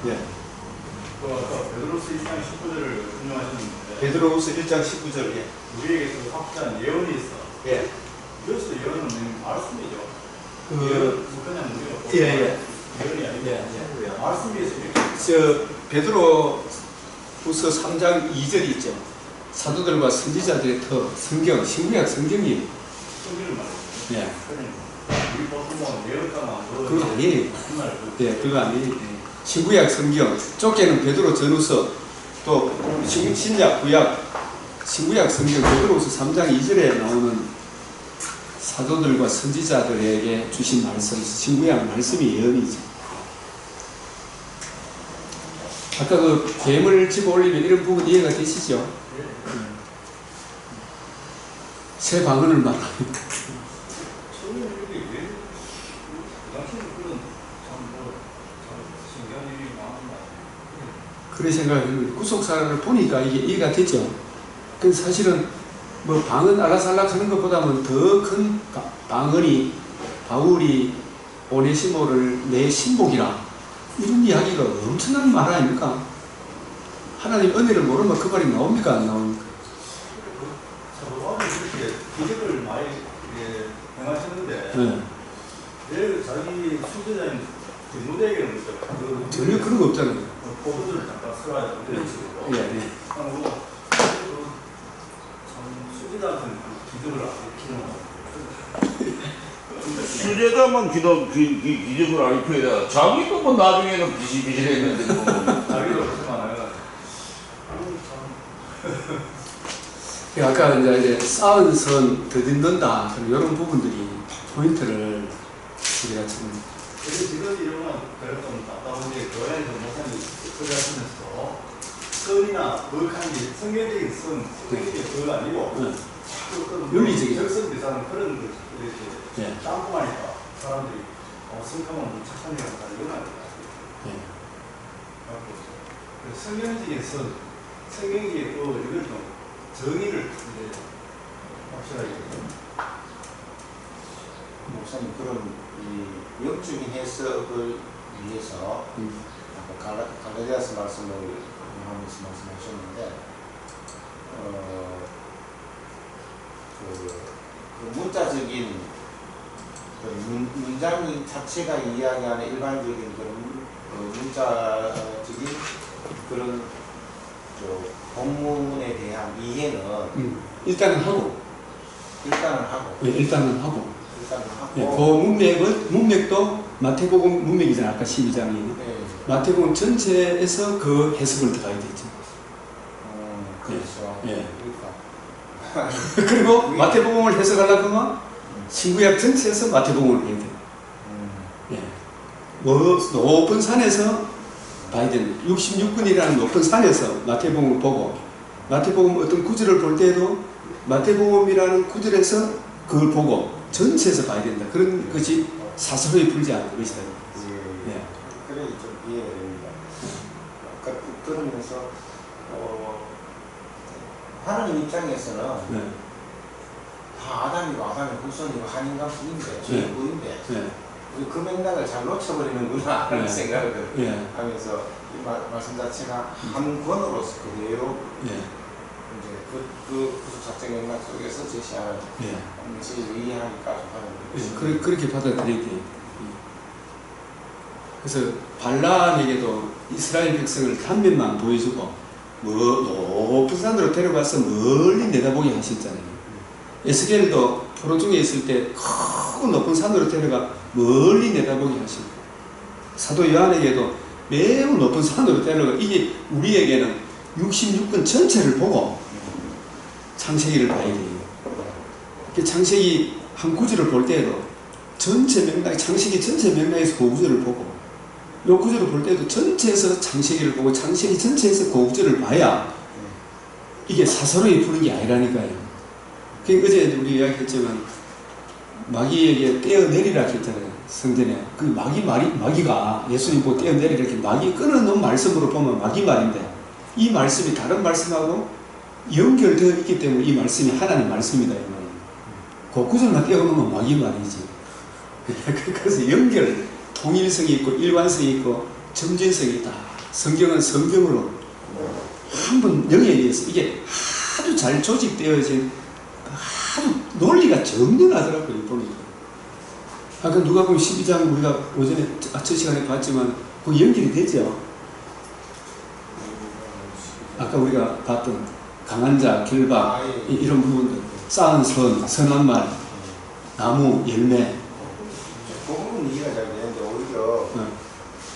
예. 아까 베드로스 1장 19절을 설명하셨는데 베드로후서 1장 19절. 예. 우리에게 그 확실한 예언이 있어. 예. 이것도 예언은 말씀이죠. 그 그냥 우리가 예. 예언이 아니고 예. 말씀이에서 저 베드로후서 3장 2절 있죠. 사도들과 선지자들의 터 성경, 신구약 성경이. 성경을 말해요. 예. 우리 보통 예언가만 그거 아니에요. 예, 그거 아니에요. 신구약 성경, 쫓게는 베드로 전후서, 또 신약 구약, 신구약 성경 베드로후서 3장 2절에 나오는 사도들과 선지자들에게 주신 말씀, 신구약 말씀이 예언이죠. 아까 그 뱀을 집어 올리면 이런 부분 이해가 되시죠? 새 방언을 말합니다. 그런 생각을 구속사를 보니까 이게 이해가 되죠. 그 사실은 뭐 방언 알라살락 하는 것보다는 더 큰 방언이 바울이 오네시모를 내 신복이라 이런 이야기가 엄청난 말 아닙니까? 하나님 은혜를 모르면 그 말이 나옵니까? 안 나옵니까? 사도바울이 그렇게 기적을 많이 행하셨는데 네. 왜 자기 수제자인 무대에게는 전혀 그런 거 없잖아요. 포도들을 잠깐 쓸어야 이런 식으로. 예. 그리고 참 수제자한테는 기적을 안 시키는 수제자만 기적을 안 입혀야 자기도 뭐 나중에는 비실비실했는데 뭐. 자기도 그렇지만 아까 이제 쌓은 선 더딘는다 이런 부분들이 포인트를 우리가 참. 그래서 지금 이런 건 좀 답답한 게 교회에서 목사님이 소리하시면서 선이나 거룩한 게 성경적인 선, 성경적인 거 아니고 윤리적인 적성 비슷한 그런 걸 이렇게 예. 짬뽕하니까 사람들이 성kam은 착한 일을 한다 이런 거 아니에요. 성경적인 선, 성경적인 이걸 좀 정의를 이제 확실하게 목사님 그런 이 영적인 해석을 위해서 갈라디아서 말씀을 하면서 말씀하셨는데 그 문자적인 그 문장 자체가 이야기하는 일반적인 그런 문자적인 그런 본문에 대한 이해는 일단은 하고. 네, 일단은 하고. 네, 그 문맥도 마태복음 문맥이잖아. 아까 12장이. 네. 마태복음 전체에서 그 해석을 들어야 되죠. 그렇죠. 예. 그러니까. 그리고 마태복음을 해석하려고 하면 신구약 전체에서 마태복음을 해야 돼요. 예. 높은 산에서 봐야 됩니다. 66권이라는 높은 산에서 마태복음을 보고 마태복음 어떤 구절을 볼 때에도 마태복음이라는 구절에서 그걸 보고 전체에서 봐야 된다. 그런 것이 사서로이 풀지 않는 것이다. 예. 그래 좀 이해가 됩니다. 아까 들으면서 하나님 입장에서는 네. 다 아담의 후손이고 한 인간뿐인데 죄인인데 네. 그 맥락을 잘 놓쳐버리는구나 하는 생각을 네. 하면서 이 말씀 자체가 한 권으로서 그대로 네. 이제 그 구속사적 맥락 속에서 제시하는 것이 이해하기가 좀 하는 거죠. 그렇게 받아들여야 돼요. 그래서 발람에게도 이스라엘 백성을 단면만 보여주고 높은 산으로 데려가서 멀리 내다보게 하셨잖아요. 에스겔도 포로 중에 있을 때 크고 높은 산으로 데려가 멀리 내다보게 하시고 사도 요한에게도 매우 높은 산으로 데려가 이게 우리에게는 66권 전체를 보고 창세기를 봐야 돼요. 창세기 한 구절을 볼 때에도 전체 맥락, 창세기 전체 맥락에서 그 구절을 보고 요 구절을 볼 때도 전체에서 창세기를 보고 창세기 전체에서 그 구절을 봐야 이게 사서로이 푸는 게 아니라니까요. 어제 우리 이야기했지만 마귀에게 떼어내리라 했잖아요. 성전에. 그 마귀가 예수님 보고 떼어내리라 이렇게 마귀 끊어놓은 말씀으로 보면 마귀 말인데 이 말씀이 다른 말씀하고 연결되어 있기 때문에 이 말씀이 하나님 말씀이다 이 말이에요. 그 구절만 떼어놓으면 마귀 말이지. 그래서 통일성이 있고 일관성이 있고 점진성이 있다. 성경은 성경으로 한번 영에 의해서 이게 아주 잘 조직되어진 아주 논리가 정연하더라고요. 보니까. 아까 누가 보면 12장 우리가 오전에 첫 시간에 봤지만 그 연결이 되죠. 아까 우리가 봤던 강한 자, 결박 이런 부분들, 쌓은 선, 선한 말, 나무, 열매. 그 부분 이해가 잘 되는데 오히려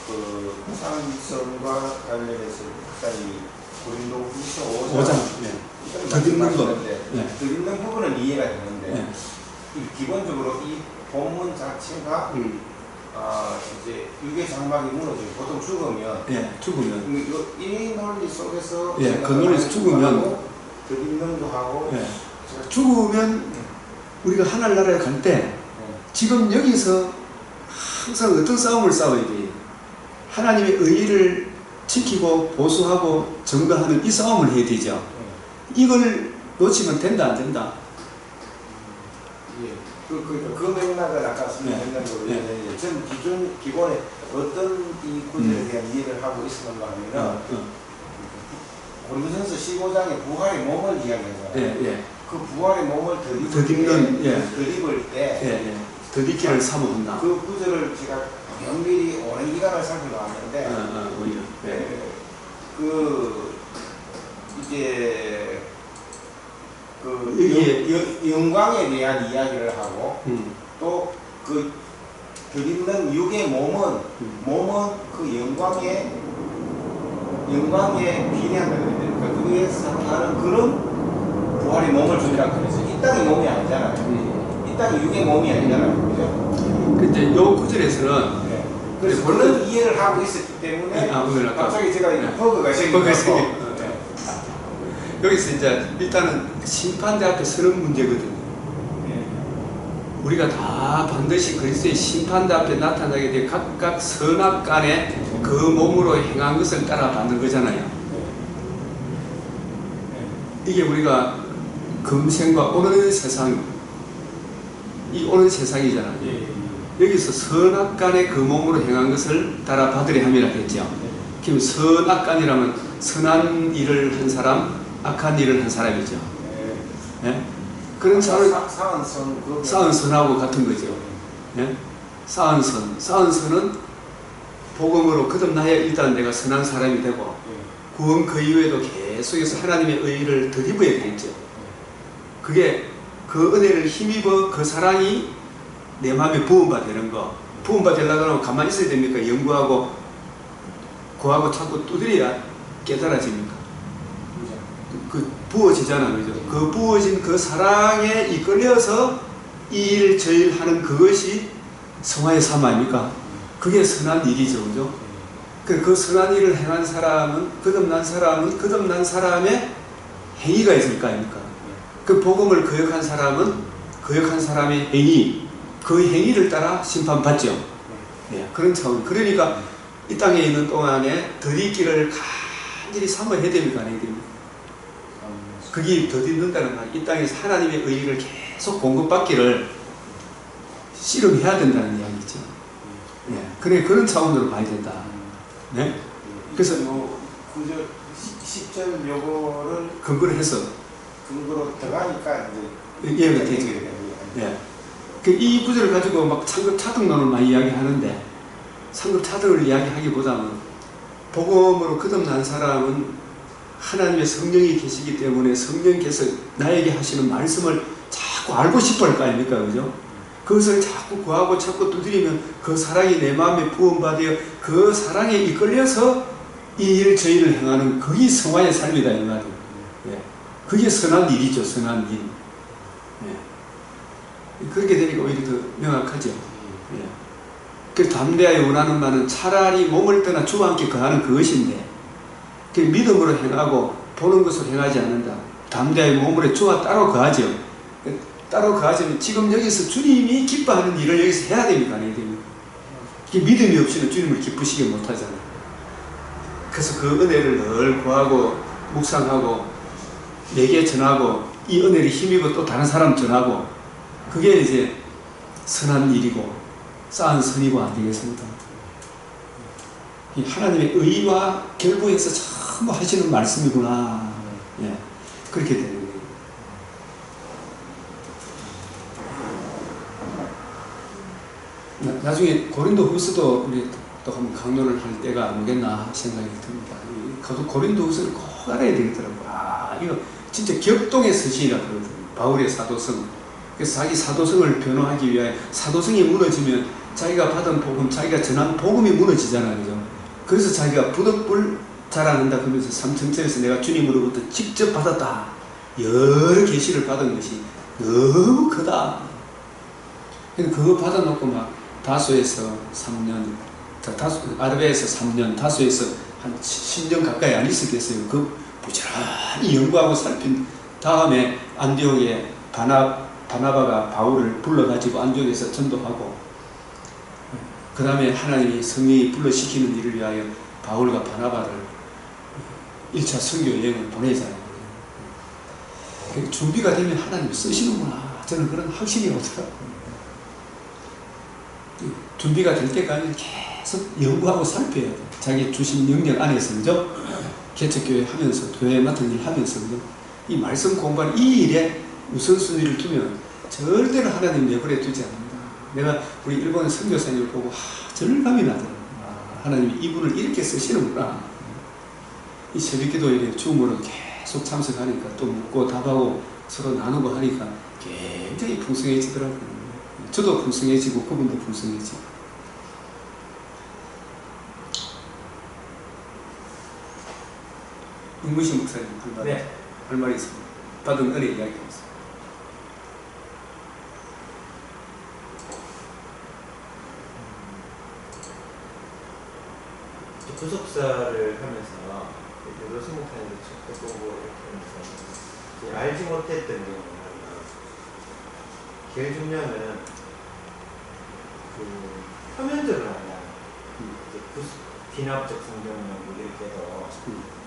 그 상선과 관련해서 특히 고린도 후서 5장 덧입는 거. 덧입는 부분은 이해가 되는데 기본적으로 이 본문 자체가 이제 육의 장막이 무너지고 보통 죽으면 이 논리 속에서 그 논리에서 죽으면 덧입는 거 하고 죽으면 우리가 하늘나라에 갈 때 지금 여기서 항상 어떤 싸움을 싸워야 돼? 하나님의 의의를 지키고 보수하고 증거하는 이 싸움을 해야 되죠. 이걸 놓치면 된다 안 된다? 그 맥락을 아까 설명했던 대로 전 기본에 어떤 이 구절에 대한 이해를 하고 있었는가 하면은 고린도전서 15장에 부활의 몸을 이야기하잖아요. 그 부활의 몸을 덧입을 때 덧입기를 삼아온다. 그 구절을 제가 면밀히 오랜 기간을 살펴봤는데 이제 영광에 대한 이야기를 하고 또 그 덧입는 육의 몸은 그 영광에 비례한다 그랬는데 그에 상하는 그런 부활의 몸을 준다고 그랬어요. 이 땅의 몸이 아니잖아요. 이 땅이 육의 몸이 아니잖아요. 그죠? 근데 요 구절에서는 그래서 그런 이해를 하고 있었기 때문에 갑자기 제가 버그가 생기고 여기서 이제 일단은 심판대 앞에 서는 문제거든요. 우리가 다 반드시 그리스도의 심판대 앞에 나타나게 돼 각각 선악간에 그 몸으로 행한 것을 따라 받는 거잖아요. 이게 우리가 금생과 오는 세상, 이 오는 세상이잖아요. 여기서 선악간에 그 몸으로 행한 것을 따라 받으려 함이라 했죠. 그럼 선악간이라면 선한 일을 한 사람, 악한 일을 한 사람이죠. 그런 사람을 쌓은 선하고 같은 거죠. 쌓은 선은 복음으로 거듭나야 일단 내가 선한 사람이 되고 구원 그 이후에도 계속해서 하나님의 의의를 덧입어야 되겠죠. 그게 그 은혜를 힘입어 그 사랑이 내 마음에 부음받는 거. 부음받으려고 하면 가만히 있어야 됩니까? 연구하고 구하고 찾고 두드려야 깨달아집니까? 그 부어지잖아, 그죠? 그 부어진 그 사랑에 이끌려서 이 일 저 일 하는 그것이 성화의 삶 아닙니까? 그게 선한 일이죠, 그죠? 그 선한 일을 행한 사람은 거듭난 사람의 행위가 있을 거 아닙니까? 그 복음을 거역한 사람은 거역한 사람의 행위, 그 행위를 따라 심판받죠. 그런 차원. 그러니까 이 땅에 있는 동안에 덧입기를 간절히 삼아야 됩니까? 안 해야 됩니까? 그게 덧입는다는 말, 이 땅에서 하나님의 의의를 계속 공급받기를 씨름해야 된다는 이야기죠. 그래, 그런 차원으로 봐야 된다. 그래서 뭐 10절 요거를 근거를 해서 근거로 들어가니까 이제 이해가 되죠. 이 구절을 가지고 막 상급 차등론을 많이 이야기하는데 상급 차등을 이야기하기보다는 복음으로 거듭난 사람은 하나님의 성령이 계시기 때문에 성령께서 나에게 하시는 말씀을 자꾸 알고 싶어 할 거 아닙니까? 그죠? 그것을 자꾸 구하고 자꾸 두드리면 그 사랑이 내 마음에 부음받아 그 사랑에 이끌려서 이 일 저 일을 행하는 그게 성화의 삶이다 이 말이에요. 그게 선한 일이죠. 선한 일. 그렇게 되니까 오히려 더 명확하죠. 그래서 담대하여 원하는 바는 차라리 몸을 떠나 주와 함께 거하는 그것인데 그 믿음으로 행하고 보는 것으로 행하지 않는다. 담대하여 몸으로 주와 따로 거하죠. 따로 거하지만 지금 여기서 주님이 기뻐하는 일을 여기서 해야 됩니까? 안 해야 됩니까? 믿음이 없이는 주님을 기쁘시게 못하잖아요. 그래서 그 은혜를 늘 구하고 묵상하고 내게 전하고 이 은혜를 힘입어 또 다른 사람 전하고 그게 이제 선한 일이고 쌓은 선이고 안 되겠습니까? 이 하나님의 의와 결부해서 전부 하시는 말씀이구나. 예, 그렇게 되는 거예요. 나중에 고린도후서도 우리 또 한번 강론을 할 때가 오겠나 생각이 듭니다. 고린도후서를 꼭 알아야 되겠더라고요. 아, 이거 진짜 격동의 서신이라 그러거든요. 바울의 사도성. 그래서 자기 사도성을 변호하기 위하여 사도성이 무너지면 자기가 받은 복음, 자기가 전한 복음이 무너지잖아요. 그죠? 그래서 자기가 부득불 자랑한다 그러면서 삼층천에서 내가 주님으로부터 직접 받았다. 여러 계시를 받은 것이 너무 크다. 그거 받아놓고 막 다소에서 3년, 아르베에서 3년, 다소에서 한 10년 가까이 안 있었겠어요. 그 부지런히 연구하고 살핀 다음에 안디옥에 바나바가 바울을 불러가지고 안디옥에서 전도하고, 그 다음에 하나님이 성령이 불러시키는 일을 위하여 바울과 바나바를 1차 선교 여행을 보내잖아요. 준비가 되면 하나님이 쓰시는구나. 저는 그런 확신이 오더라고요. 준비가 될 때까지 계속 연구하고 살펴야 돼요. 자기 주신 영역 안에서, 그죠? 개척교회 하면서, 교회 맡은 일 하면서, 그죠? 이 말씀 공부하는 이 일에 우선순위를 두면 절대로 하나님 내버려 두지 않는다. 내가 우리 일본의 선교사님을 보고 절감이 나더라고요. 하나님이 이분을 이렇게 쓰시는구나. 이 새벽기도에 줌으로 계속 참석하니까 또 묻고 답하고 서로 나누고 하니까 굉장히 풍성해지더라고요. 저도 풍성해지고 그분도 풍성해지고. 윤무신 목사님 네. 할 말이 있습니다. 받은 은혜 이야기하겠습니다. 구속사를 하면서 로스 목사님도 책 보고 이렇게 하면서 알지 못했던 게 뭐냐면, 제일 중요한 거는 그 표면적으로 아니야. 이제 비납적 성경을 이렇게도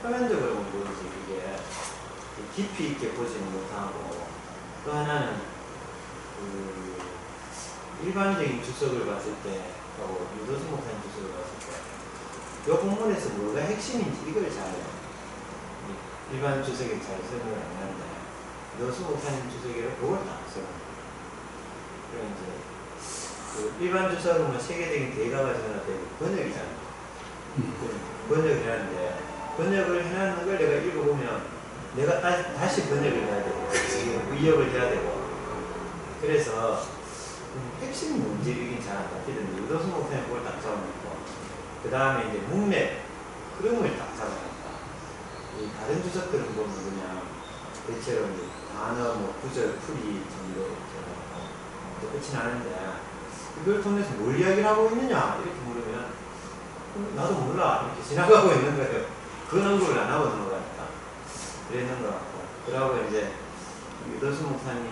표면적으로 보지 이게 깊이 있게 보지는 못하고, 또 하나는 그 일반적인 주석을 봤을 때 하고 유도수 목사님 주석을 봤을 때 이 본문에서 뭐가 핵심인지 이걸 잘 일반 주석이 잘 설명을 안 하는데 유도수 목사님 주석이라 그걸 다 설명해요. 그럼 이제 그 일반 주석은 뭐 세계적인 대가가 전화되고 번역이잖아요. 번역을 하는데 번역을 해놨는 걸 내가 읽어보면 내가 다시 번역을 해야 되고 의역을 해야 되고, 그래서 핵심이 뭔지 이긴 잘 안 잡히던데 유도수 목사님 그걸 딱 잡아놓고 그 다음에 이제 문맥 흐름을 딱 잡아놨다. 이 다른 주석들은 보면 그냥 대체로 이제 단어 뭐 구절 풀이 정도 이렇게 끝이 나는데, 이걸 통해서 뭘 이야기를 하고 있느냐 이렇게 물으면 나도 몰라 이렇게 지나가고 있는 거예요. 그 언급을 안 하고 넘어갔다. 그랬는 것 같고, 그러고 이제 유도수 목사님은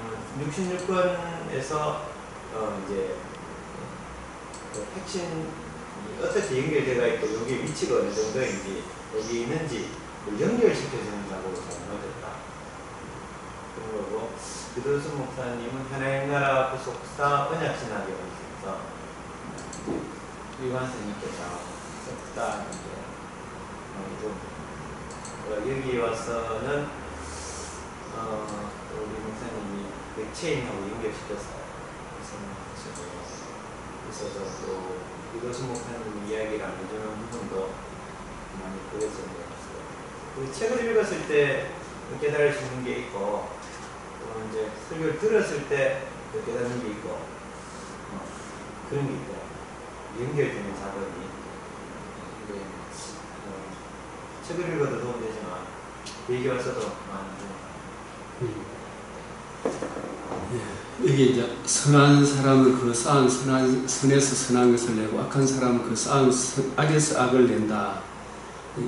66권에서 이제 그 핵심 어떻게 연결되어 있고 여기 위치가 어느 정도인지 여기 있는지 연결시켜주는 작업을 잘 넣어줬다. 그런 거고, 유도수 목사님은 하나님 나라 구속사 언약신학에 오셔서 유관스님께서 썼다. 여기 와서는 우리 목사님이 맥체인하고 연결시켰어요. 그래서 또 유도수 목사님 이야기를 안 해주는 부분도 많이 보였던 것 같아요. 그 책을 읽었을 때 깨달을 수 있는 게 있고, 또 이제 설교를 들었을 때 깨닫는 게 있고, 그런 게 있고 연결되는 작업이. 책을 읽어도 도움되지만 얘기 와서도 많이 이게 이제 선한 사람은 그 쌓은 선에서 선한 것을 내고 악한 사람은 그 쌓은 악에서 악을 낸다.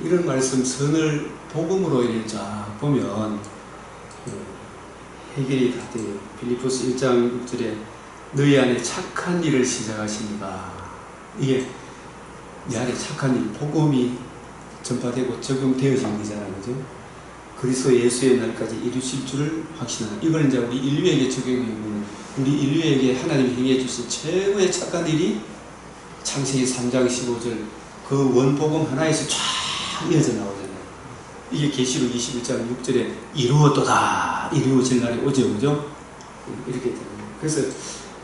이런 말씀, 선을 복음으로 이렇게 쫙 보면 해결이 다 돼요. 빌립보서 1장 6절에 너희 안에 착한 일을 시작하시니까, 이게 내 안에 착한 일, 복음이 전파되고 적용되어진 거잖아요. 그죠? 그리스도 예수의 날까지 이루실 줄을 확신하는, 이걸 이제 우리 인류에게 적용해보면 우리 인류에게 하나님이 행해 주신 최고의 착한 일이 창세기 3장 15절 그 원복음 하나에서 쫙 이어져 나오잖아요. 이게 계시록 21장 6절에 이루었도다 이루어질 날이 오죠, 그죠? 이렇게 되는 거예요. 그래서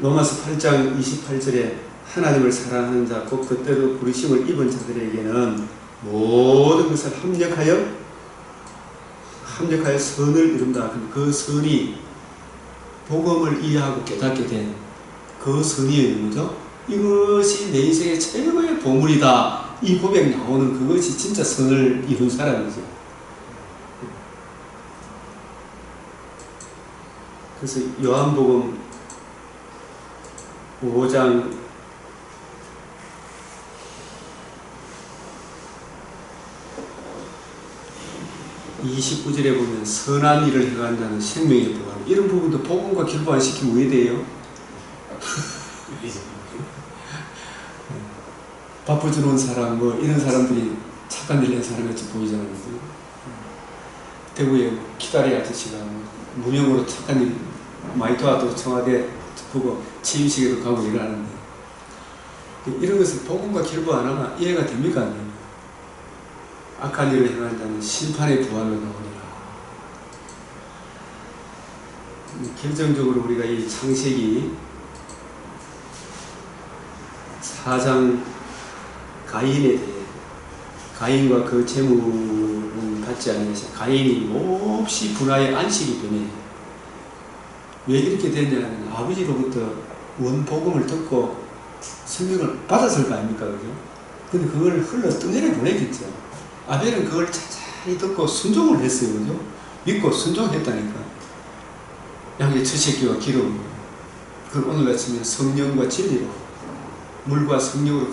로마서 8장 28절에 하나님을 사랑하는 자, 곧 그때로 부르심을 입은 자들에게는 모든 것을 합력하여 선을 이룬다. 그 선이 복음을 이해하고 깨닫게 된 그 선이에요, 그죠? 이것이 내 인생의 최고의 보물이다. 이 고백 나오는 그것이 진짜 선을 이룬 사람이죠. 그래서 요한복음 5장 29절에 보면 선한 일을 행한 자는 생명의 부활, 이런 부분도 복음과 결부안시키면 왜 돼요? 바쁘주는 사람 뭐 이런 사람들이 착한 일 낸 사람같이 보이잖아요. 대구에 기다리 아저씨가 무명으로 착한 일 많이 도와도 청와대 보고 취임식에도 가고 일하는데, 이런 것을 복음과 결부 안 하면 이해가 됩니까? 안 됩니까? 악한 일을 행한 자는 심판의 부활로 나오니라. 결정적으로 우리가 이 창세기 4장 가인에 대해, 가인과 그 재물은 받지 않으면서 가인이 몹시 분하의 안식이 되네. 왜 이렇게 됐냐면 아버지로부터 원복음을 듣고 성령을 받았을 거 아닙니까? 그죠? 근데 그걸 흘러 떠내려 보내겠죠. 아벨은 그걸 자세히 듣고 순종을 했어요. 그죠? 믿고 순종했다니까. 양의 첫 새끼와 기름, 그걸 오늘 아침에 성령과 진리로, 물과 성령으로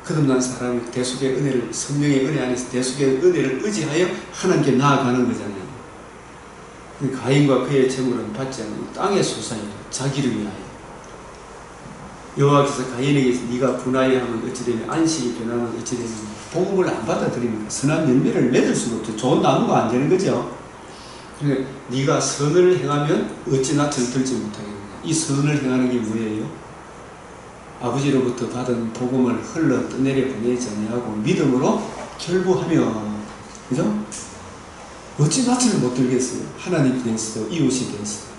거듭난 사람이 대속의 은혜를, 성령의 은혜 안에서 대속의 은혜를 의지하여 하나님께 나아가는 거잖아요. 가인과 그의 재물은 받지 않는 땅의 소산이라 자기를 위하여. 여호와께서 가인에게서 네가 분하여 하면 어찌되면 안식이 변하면 어찌되면 복음을 안 받아들이니까 선한 열매를 맺을 수가 없죠. 좋은 나무가 안 되는 거죠. 그러니까 네가 선을 행하면 어찌 낯을 들지 못하겠느냐. 이 선을 행하는 게 뭐예요? 아버지로부터 받은 복음을 흘러 떠내려 보내지 아니하고 믿음으로 결부하며, 그죠? 어찌 낯을 못 들겠어요? 하나님 대해서도 이웃이 대해서도.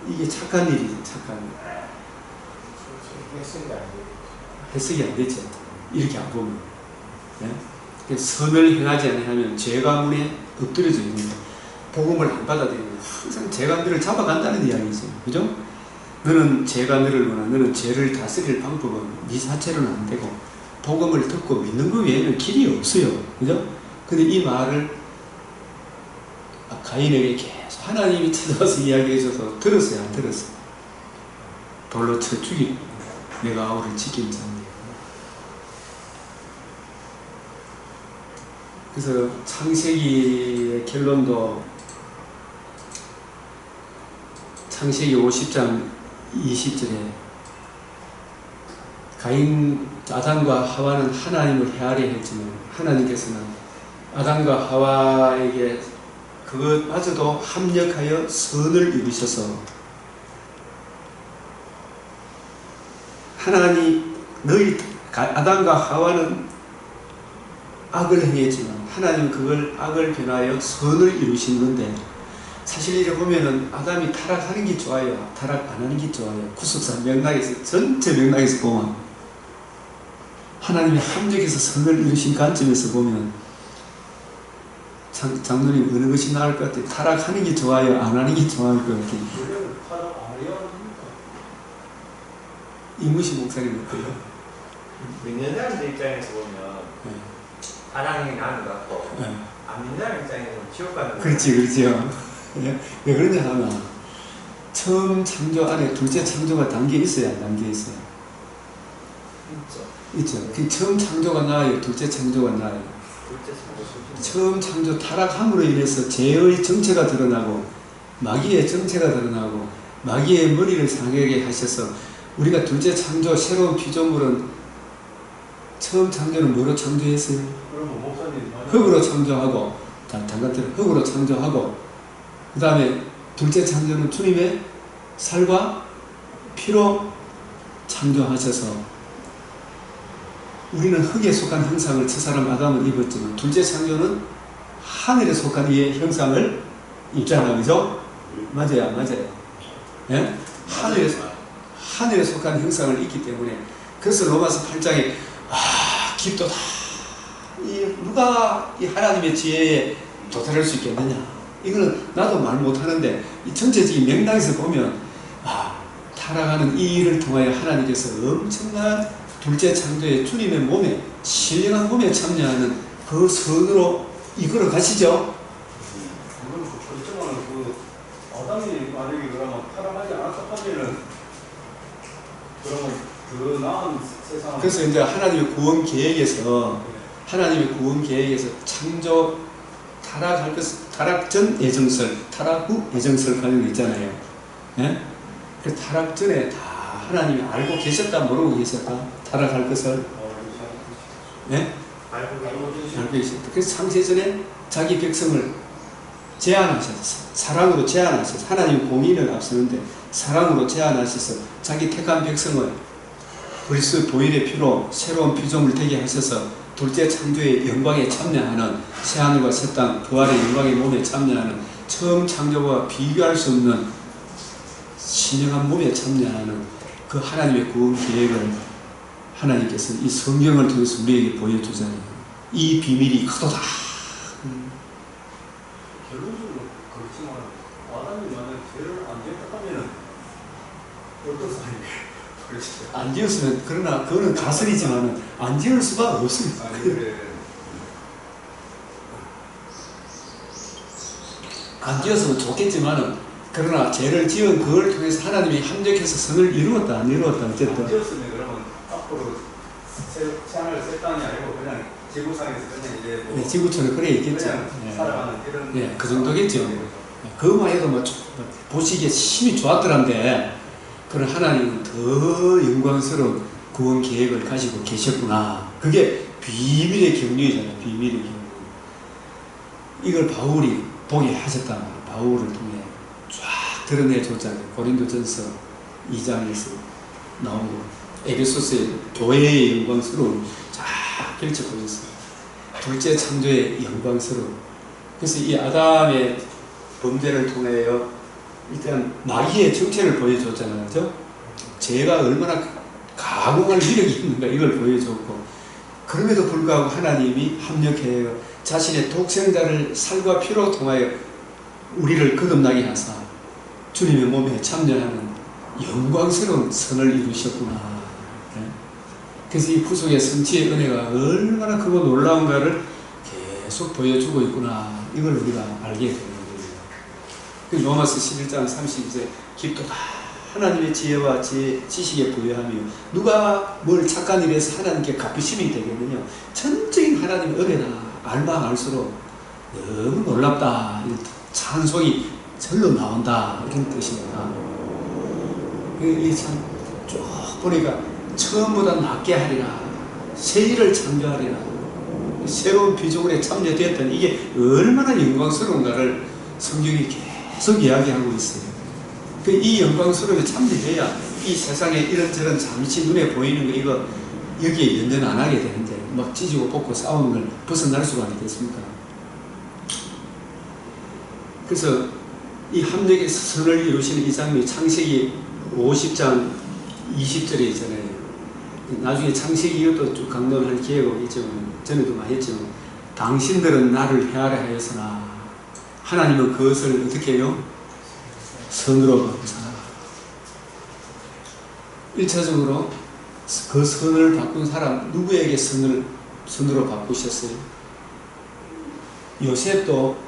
이게 착한 일이죠, 착한 일. 해석이 안 되죠. 이렇게 안 보면. 네? 선을 행하지 아니하면 죄가문에 엎드려져 있는 거. 복음을 안 받아들이면 항상 죄가 너를 잡아간다는 이야기죠. 그죠? 너는 죄가 너를 원하, 너는 죄를 다스릴 방법은 네 자체로는 안 되고 복음을 듣고 믿는 것 외에는 길이 없어요. 그죠? 근데 이 말을 가인에게 계속 하나님이 찾아와서 이야기해줘서 들었어요, 안 들었어요? 돌로 쳐 죽이고 내가 아우를 지킨 자인데. 그래서 창세기의 결론도 창세기 50장 20절에 아담과 하와는 하나님을 헤아려 했지만 하나님께서는 아담과 하와에게 그것마저도 합력하여 선을 이루셔서 아담과 하와는 악을 행했지만 하나님은 그걸 악을 변하여 선을 이루신 건데, 사실 이렇게 보면은 아담이 타락하는 게 좋아요, 타락 안 하는 게 좋아요. 구속사 맥락에서, 전체 맥락에서 보면 하나님이 합력해서 선을 이루신 관점에서 보면 장로님 어느 것이 나을 것 같아요? 타락하는 게 좋아요, 안 하는 게 좋아할 것 같아요? 이무시 목사님 어때요? 믿는 사람들 입장에서 보면 사랑이 나는 것 같고, 안 믿는 사람 입장에서는 지옥 가는 거. 그렇죠. 왜 그러냐 하면 처음 창조 안에 둘째 창조가 담겨 있어야 안 담겨 있어요? 있죠. 그 처음 창조가 나아요, 둘째 창조가 나아요? 처음 창조 타락함으로 인해서 죄의 정체가 드러나고 마귀의 정체가 드러나고 마귀의 머리를 상하게 하셔서 우리가 둘째 창조, 새로운 피조물은 처음 창조는 뭐로 창조했어요? 흙으로 창조하고, 잠깐만, 흙으로 창조하고, 그 다음에 둘째 창조는 주님의 살과 피로 창조하셔서 우리는 흙에 속한 형상을 첫사람 아담은 입었지만 둘째 창조는 하늘에 속한 이의 형상을 입잖아요. 그죠? 맞아요. 맞아요. 예? 하늘에 속한 형상을 입기 때문에 그래서 로마서 8장에 깊도다. 누가 이 하나님의 지혜에 도달할 수 있겠느냐. 이거는 나도 말 못하는데 이 전체적인 맥락에서 보면 타락하는 이 일을 통하여 하나님께서 엄청난 둘째 창조의 주님의 몸에 신령한 몸에 참여하는 그 선으로 이끌어 가시죠. 그렇지만 아담이 만약에 그러면 타락하지 않았다 하면은 그러면 더 나은 세상을. 그래서 이제 하나님의 구원 계획에서 창조 타락 전 예정설, 타락 후 예정설 과정이 있잖아요. 예? 그 타락 전에 다 하나님이 알고 계셨다 모르고 계셨다 타락할 것을 예? 알고 계셨다. 그래서 창세전에 자기 백성을 제한하셔서 사랑으로 제한하셔서 하나님 공의를 앞서는데 사랑으로 제한하셔서 자기 택한 백성을 그리스도 보혈의 피로 새로운 피조물 되게 하셔서 둘째 창조의 영광에 참여하는 새하늘과 새 땅 부활의 영광의 몸에 참여하는 처음 창조와 비교할 수 없는 신령한 몸에 참여하는 그 하나님의 구원 계획을 하나님께서 이 성경을 통해서 우리에게 보여주잖아요. 이 비밀이 크도다. 결론적으로 그렇지만 아담이 만약 죄를 안 지었다 하면은 어떤 사람이에요? 안 지었으면 그러나 그거는 가설이지만은 안 지을 수가 없습니다. 그래. 안 지었으면 좋겠지만은 그러나 죄를 지은 그걸 통해서 하나님이 합력해서 선을 이루었다 안 이루었다 안 어쨌든 지었으면 그러면 앞으로 새하늘 새 땅이 아니고 그냥 지구상에서 그냥 이제 뭐 네, 지구촌에 그래 있겠죠. 그냥 예. 살아가는 이런. 예, 그 정도겠죠. 그것만 해도 보시기에 힘이 좋았더란데 그런 하나님은 더 영광스러운 구원 계획을 가지고 계셨구나. 그게 비밀의 경륜이잖아요. 비밀의 경륜. 이걸 바울이 보게 하셨단 말이에요. 바울을 통해 쫙 드러내줬잖아요. 고린도전서 2장에서 나오고 에베소서의 교회의 영광스러운 쫙 펼쳐보셨어요. 둘째 창조의 영광스러운. 그래서 이 아담의 범죄를 통하여 일단 마귀의 정체를 보여줬잖아요. 그죠? 죄가 얼마나 가공할 위력이 있는가 이걸 보여줬고 그럼에도 불구하고 하나님이 합력해요. 자신의 독생자를 살과 피로 통하여 우리를 거듭나게 하사 주님의 몸에 참여하는 영광스러운 선을 이루셨구나. 네? 그래서 이 구속의 성취의 은혜가 얼마나 크고 놀라운가를 계속 보여주고 있구나. 이걸 우리가 알게 되는 거예요. 그 로마서 11장 32절 깊도다. 하나님의 지혜와 지식에 부여하며 누가 뭘 착한 일에서 하나님께 갚으심이 되겠느냐. 전적인 하나님의 은혜다. 알면 알수록 너무 놀랍다. 찬송이 절로 나온다. 이런 뜻입니다. 쭉 보니까 처음보다 낫게 하리라. 새 일을 창조하리라. 새로운 피조물에 참여되었던 이게 얼마나 영광스러운가를 성경이 계속 이야기하고 있어요. 이 영광스러움에 참여해야 이 세상에 이런저런 잠시 눈에 보이는 거 이거 여기에 연연 안 하게 되는데 막 찢고 뽑고 싸우는 걸 벗어날 수가 있겠습니까? 그래서 이 합력의 선을 이루시는 이 장면이 창세기 50장 20절에 있잖아요. 나중에 창세기 이것도 쭉 강론할 기회가 오겠지만 전에도 많이 했지만 당신들은 나를 헤아려 하였으나 하나님은 그것을 어떻게 해요? 선으로 바꾸사. 1차적으로 그 선을 바꾼 사람 누구에게 선으로 바꾸셨어요? 요셉도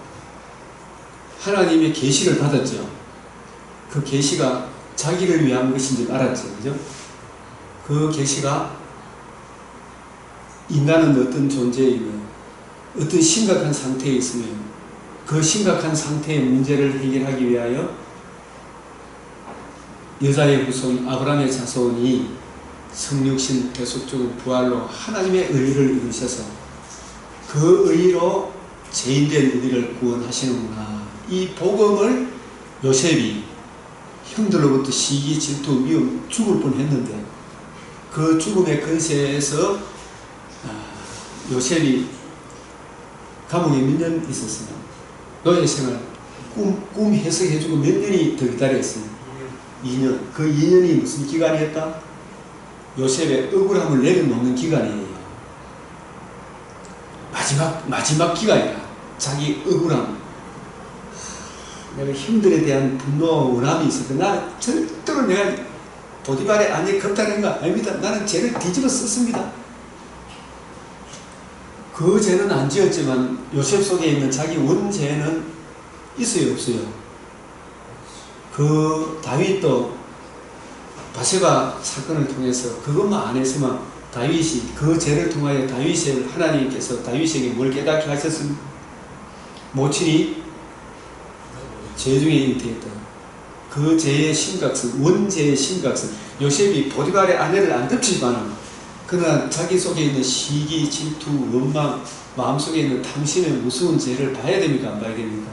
하나님의 계시를 받았죠. 그 계시가 자기를 위한 것인 줄 알았죠. 그죠? 그 계시가 인간은 어떤 존재이며 어떤 심각한 상태에 있으며 그 심각한 상태의 문제를 해결하기 위하여 여자의 후손 아브라함의 자손이 성육신 대속적인 부활로 하나님의 의를 이루셔서 그 의로 죄인된 우리를 구원하시는구나. 이 복음을 요셉이 형들로부터 시기, 질투, 미움, 죽을 뻔했는데 그 죽음의 근세에서 요셉이 감옥에 몇 년 있었어요. 노예 생활 꿈 해석해주고 몇 년이 더 기다렸어요. 2년. 그 2년이 무슨 기간이었다? 요셉의 억울함을 내려놓는 기간이에요. 마지막 기간이야. 자기 억울함, 내가 힘들에 대한 분노와 원함이 있어도 나 절대로 내가 보디발의 아내 겁다는 거 아닙니다. 나는 죄를 뒤집어 썼습니다. 그 죄는 안 지었지만 요셉 속에 있는 자기 원죄는 있어요, 없어요? 그 다윗도 바세바 사건을 통해서 그것만 안 했으면 다윗이 그 죄를 통하여 다윗을 하나님께서 다윗에게 뭘 깨닫게 하셨습니까? 모친이 죄 중에 잉태했다. 그 죄의 심각성, 원죄의 심각성. 요셉이 보디발의 아내를 안 덮치지만 그러나 자기 속에 있는 시기, 질투, 원망, 마음속에 있는 탐심의 무서운 죄를 봐야 됩니까? 안 봐야 됩니까?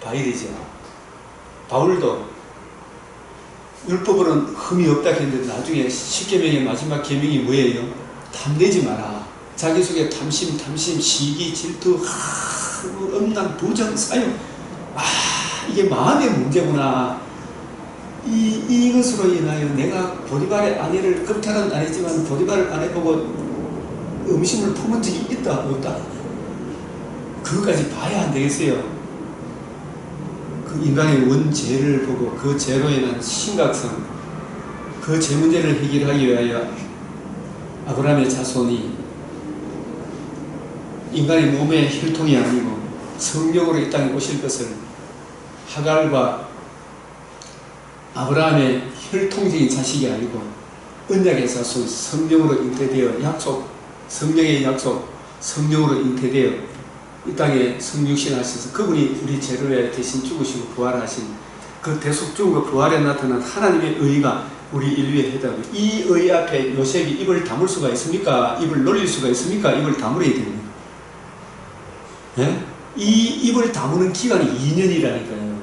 봐야 되죠. 바울도 율법으로는 흠이 없다 했는데 나중에 10계명의 마지막 계명이 뭐예요? 탐내지 마라. 자기 속에 탐심, 시기, 질투, 엄난, 부정, 사용. 이게 마음의 문제구나. 이것으로 인하여 내가 보디발의 아내를 겁탈은 아니지만 보디발을 아내보고 음식을 품은 적이 있다, 없다? 그것까지 봐야 안 되겠어요. 그 인간의 원죄를 보고 그 죄로 인한 심각성, 그 죄 문제를 해결하기 위하여 아브라함의 자손이 인간의 몸의 혈통이 아니고 성령으로 이 땅에 오실 것을 하갈과 아브라함의 혈통적인 자식이 아니고 언약의 자손, 성령으로 잉태되어 약속, 성령의 약속, 성령으로 잉태되어 이 땅에 성육신 하셔서 그분이 우리 죄를 위하여 대신 죽으시고 부활하신 그 대속 죽음과 부활에 나타난 하나님의 의가 우리 인류의 해답이, 이 의 앞에 요셉이 입을 다물 수가 있습니까? 입을 놀릴 수가 있습니까? 입을 다물어야 됩니다. 예? 이 입을 다무는 기간이 2년이라니까요.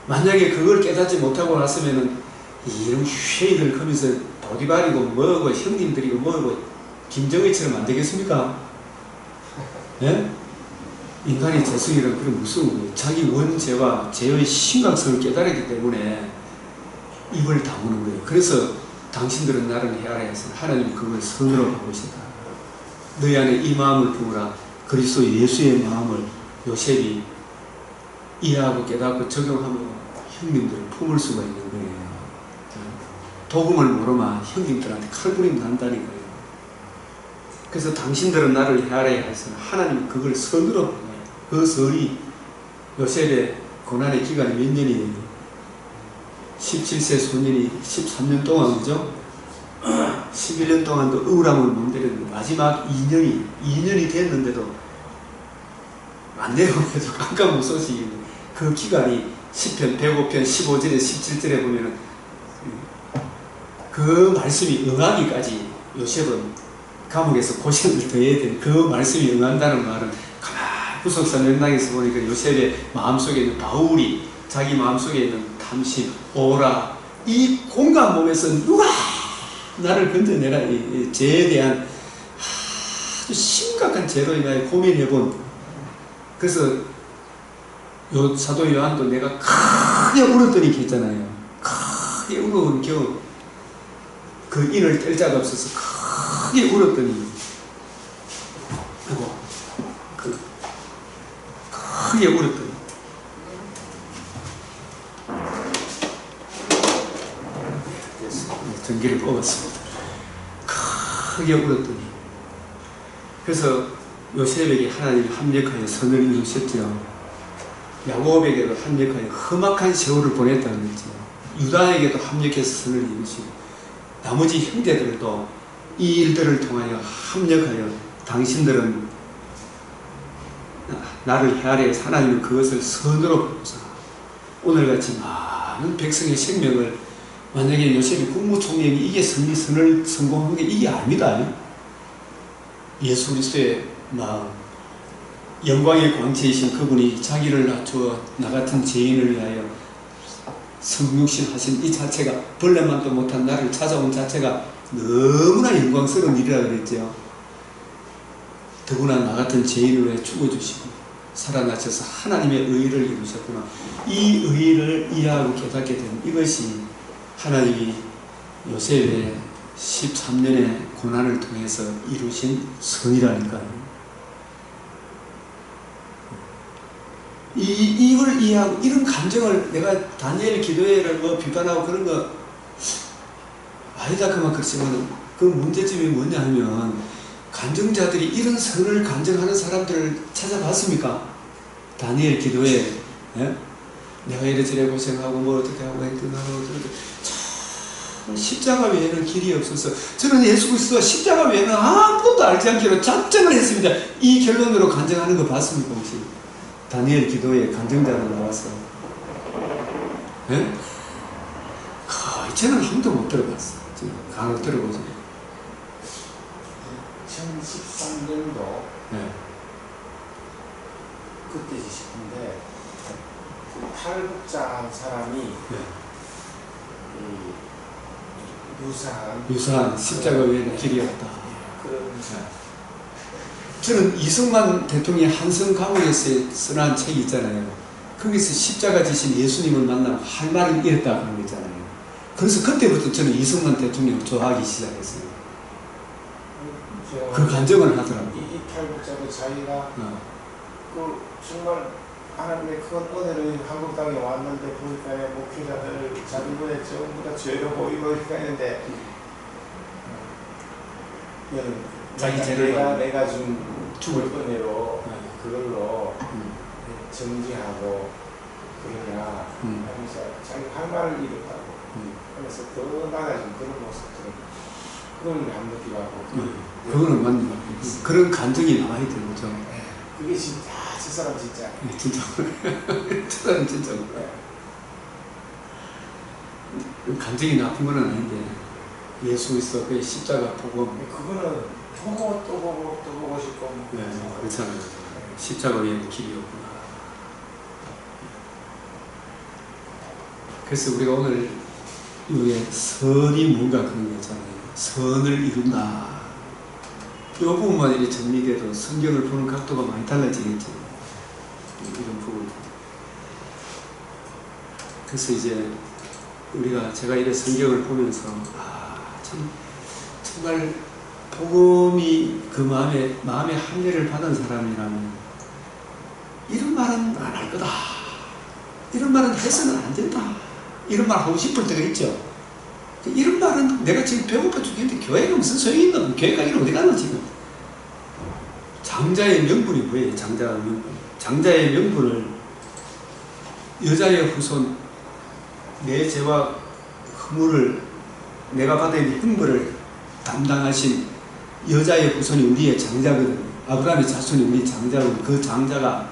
만약에 그걸 깨닫지 못하고 났으면은 이런 회의를 하면서 보디발이고 뭐고 형님들이고 뭐고 김정일처럼 안 되겠습니까? 예? 인간의 죄성이란 그런 무서운 거예요. 자기 원죄와 죄의 심각성을 깨달았기 때문에 입을 다무는 거예요. 그래서 당신들은 나를 헤아려 해서 하나님이 그걸 선으로 보고 계시다. 너희 안에 이 마음을 품으라. 그리스도 예수의 마음을 요셉이 이해하고 깨닫고 적용하면 형님들을 품을 수가 있는 거예요. 복음을 모르면 형님들한테 칼부림 난다는 거예요. 그래서 당신들은 나를 헤아려야 해서 하나님이 그걸 선으로 보는 거예요. 그 선이 요셉의 고난의 기간이 몇 년이에요? 17세 소년이 13년 동안, 그죠? 11년 동안도 억울함을 못 내렸는데 마지막 2년이 됐는데도 안 내려오면서 깜깜한 소식이, 그 기간이 10편, 105편, 15절에 17절에 보면은 그 말씀이 응하기까지 요셉은 감옥에서 고생을 더 해야 되는, 그 말씀이 응한다는 말은 가만 구속사 맥락에서 보니까 요셉의 마음속에 있는 바울이 자기 마음속에 있는 탐심, 오라, 이 공간 몸에서 누가 나를 건져내라, 이 죄에 대한 아주 심각한 죄로 인하여 고민해본, 그래서 사도 요한도 내가 크게 울었더니 했잖아요. 크게 울어온 겨우 그 인을 뗄 자가 없어서 크게 울었더니, 크게 울었더니 전기를 뽑았습니다. 크게 울었더니, 그래서 요셉에게 하나님이 합력하여 선을 이루셨죠. 야곱에게도 합력하여 험악한 세월을 보냈다는 거죠. 유다에게도 합력해서 선을 이루시고 나머지 형제들도 이 일들을 통하여 합력하여 당신들은 나를 헤아려 하나님은 그것을 선으로 보고서 오늘같이 많은 백성의 생명을, 만약에 요셉이 국무총리이 이게 선을 성공한 게 이게 아닙니다. 예수 그리스도의 마음, 영광의 광채이신 그분이 자기를 낮추어 나 같은 죄인을 위하여 성육신 하신 이 자체가 벌레만도 못한 나를 찾아온 자체가 너무나 영광스러운 일이라 그랬죠. 더구나 나 같은 죄인을 위해 죽어주시고 살아나셔서 하나님의 의를 이루셨구나. 이 의를 이해하고 깨닫게 된 이것이 하나님이 요셉의 13년의 고난을 통해서 이루신 선이라니까요. 이걸 이해하고 이런 감정을 내가 다니엘 기도회를 뭐 비판하고 그런 거 아니다 그만 그렇지만 그 문제점이 뭐냐 하면 간증자들이 이런 선을 간증하는 사람들을 찾아봤습니까? 다니엘 기도회 예? 내가 이래저래 고생하고 뭐 어떻게 하고 했더나 참 십자가 외에는 길이 없어서 저는 예수 그리스도가 십자가 외에는 아무것도 알지 않기로 작정을 했습니다. 이 결론으로 간증하는 거 봤습니까 혹시? 다니엘 기도에 간증자들 나와서 예? 거의 저는 한 번도 못 들어봤어요. 간혹 들어보죠. 2013년도 예. 그때지 싶은데 그 탈북자 사람이 예. 유사한 십자가 외에는 길이 없다. 그런 저는 이승만 대통령이 한성 감옥에서 써난 책이 있잖아요. 거기서 십자가 지신 예수님을 만나고 할 말을 잃었다 그런 거 있잖아요. 그래서 그때부터 저는 이승만 대통령을 좋아하기 시작했어요. 그 간증을 하더라고요. 이 탈북자도 자기가 그 정말 하나님의 큰 은혜를 한국 땅에 왔는데 보니까 목회자들 자기보다 전부 다 죄로 보이고 이렇게 했는데 자기 죄를 내가 준 죽을 은혜로 그걸로 정지하고 그러냐 하면서 자기 할 말을 잃었다고 그래서 더 나아진 그런 모습들은 그걸 안 느끼고 하고 그거는 맞는 것 같아요. 그런 감정이 나와야 되는 거죠. 그게 진짜 저 사람 진짜 진짜 저 사람 진짜 감정이 나쁜 건 아닌데 예수 그리스도 그 십자가 복음 그거는 보고 또 보고 또 보고 싶고 그렇잖아요. 십자가 외에는 길이 없구나. 그래서 우리가 오늘 이후에 선이 뭔가 그런 거잖아요. 선을 이룬다. 이 부분만 이렇게 정리돼도 성경을 보는 각도가 많이 달라지겠죠. 이런 부분. 그래서 이제 제가 이런 성경을 보면서 참 정말 복음이 그 마음에 할례를 받은 사람이라면 이런 말은 안 할 거다. 이런 말은 해서는 안 된다. 이런 말 하고 싶을 때가 있죠. 이런 말은 내가 지금 배고파 죽겠는데 교회가 무슨 소용이 있나? 교회가 이런 어디 가나 지금. 장자의 명분이 뭐예요? 장자의 명분. 장자의 명분을 여자의 후손 내 죄와 허물을 내가 받은 형벌을 담당하신 여자의 후손이 우리의 장자거든. 아브라함의 자손이 우리 장자거든. 그 장자가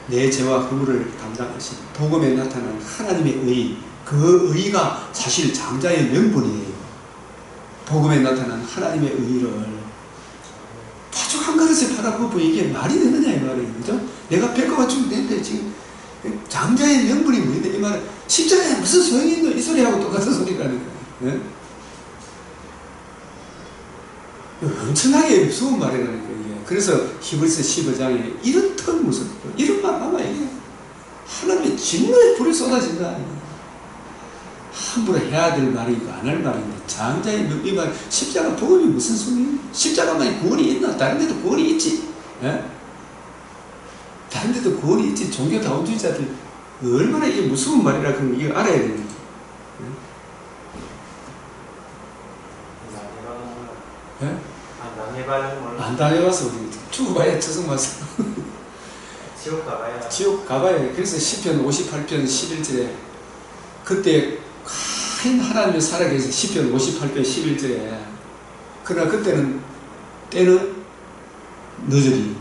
내 죄와 허물을 담당하신 복음에 나타난 하나님의 의, 그 의가 사실 장자의 명분이에요. 복음에 나타난 하나님의 의를 파죽 한 그릇에 팔아먹고 이게 말이 되느냐 이 말이에요. 그죠? 내가 배고파 죽는데 지금 장자의 명분이 뭐인데 이 말은 십자가에 무슨 소용이 있노? 이 소리하고 똑같은 소리라는 거예요. 네? 엄청나게 무서운 말이라는 거예요. 그래서 히브리서 15장에 이런 턱 무슨 이런 말 하면 이게 하나님의 진노의 불이 쏟아진다. 함부로 해야 될 말이고 안 할 말인데 장자의 이 말 십자가 복음이 무슨 소리예요? 십자가만이 구원이 있나? 다른 데도 구원이 있지. 예? 다른 데도 구원이 있지. 종교 다원주의자들 얼마나 이게 무서운 말이라 그런 거 이거 알아야 되는 거예요. 예? 안 당해봐서 우리 죽어봐야 저승 와서 지옥 가봐야. 지옥 가봐야. 그래서 시편 58편 11절에 그때 큰 하나님의 살아계신 시편 58편 11절에 그러나 그때는 때는 늦으리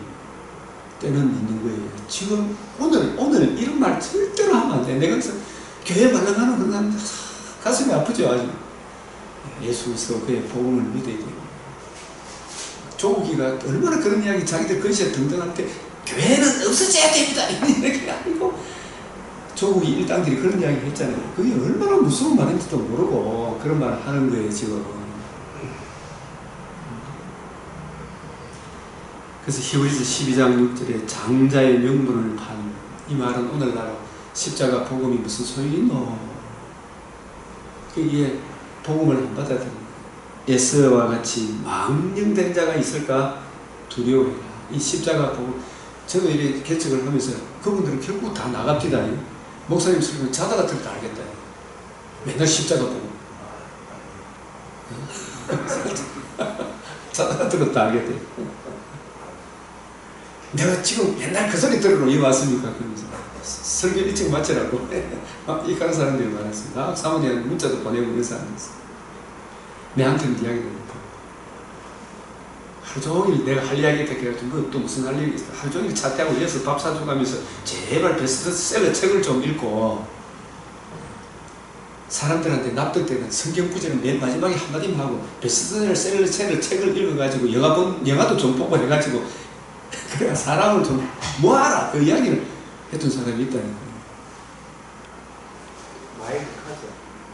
때는 늦는 거예요. 지금 오늘 이런 말 절대로 하면 안 돼. 내가 그래서 교회 말랑하는 그런 사람들 가슴이 아프죠 아주. 예수 그리스도 그의 복음을 믿어야 돼요. 조국이가 얼마나 그런 이야기 자기들 근시에 등등할 때 교회는 없어져야 됩니다. 이렇게 아니고 조국이 일당들이 그런 이야기 했잖아요. 그게 얼마나 무서운 말인지도 모르고 그런 말을 하는 거예요, 지금. 그래서 히브리서 12장 6절에 장자의 명분을 판, 이 말은 오늘날 십자가 복음이 무슨 소용이 있노? 이게 복음을 안 받아들인 에스와 같이 망령된 자가 있을까 두려워해라. 이 십자가 복음, 저도 이렇게 개척을 하면서 그분들은 결국 다 나갑디다. 목사님 설교 자다가 들다 알겠다. 맨날 십자가 복음. 자다가 들었다 알겠대. 내가 지금 맨날 그 소리 들으러 왜 왔습니까? 그러면서 설교 일찍 마치라고 이 가는 사람들이 많았어요. 사모님한테 문자도 보내고 이런 사람이 있어요. 내한테는 이야기를 못하고 하루 종일 내가 할 이야기가 그래가지고 또 무슨 할 일이 있어. 하루 종일 차 타고 이어서 밥 사주고 가면서 제발 베스트셀러 책을 좀 읽고 사람들한테 납득되는 성경 구절은 맨 마지막에 한마디만 하고 베스트셀러 책을 읽어가지고 영화도 좀 보고 해가지고 그래야 사람을 좀 모아라 그 이야기를 했던 사람이 있다니까. 많이 극하죠.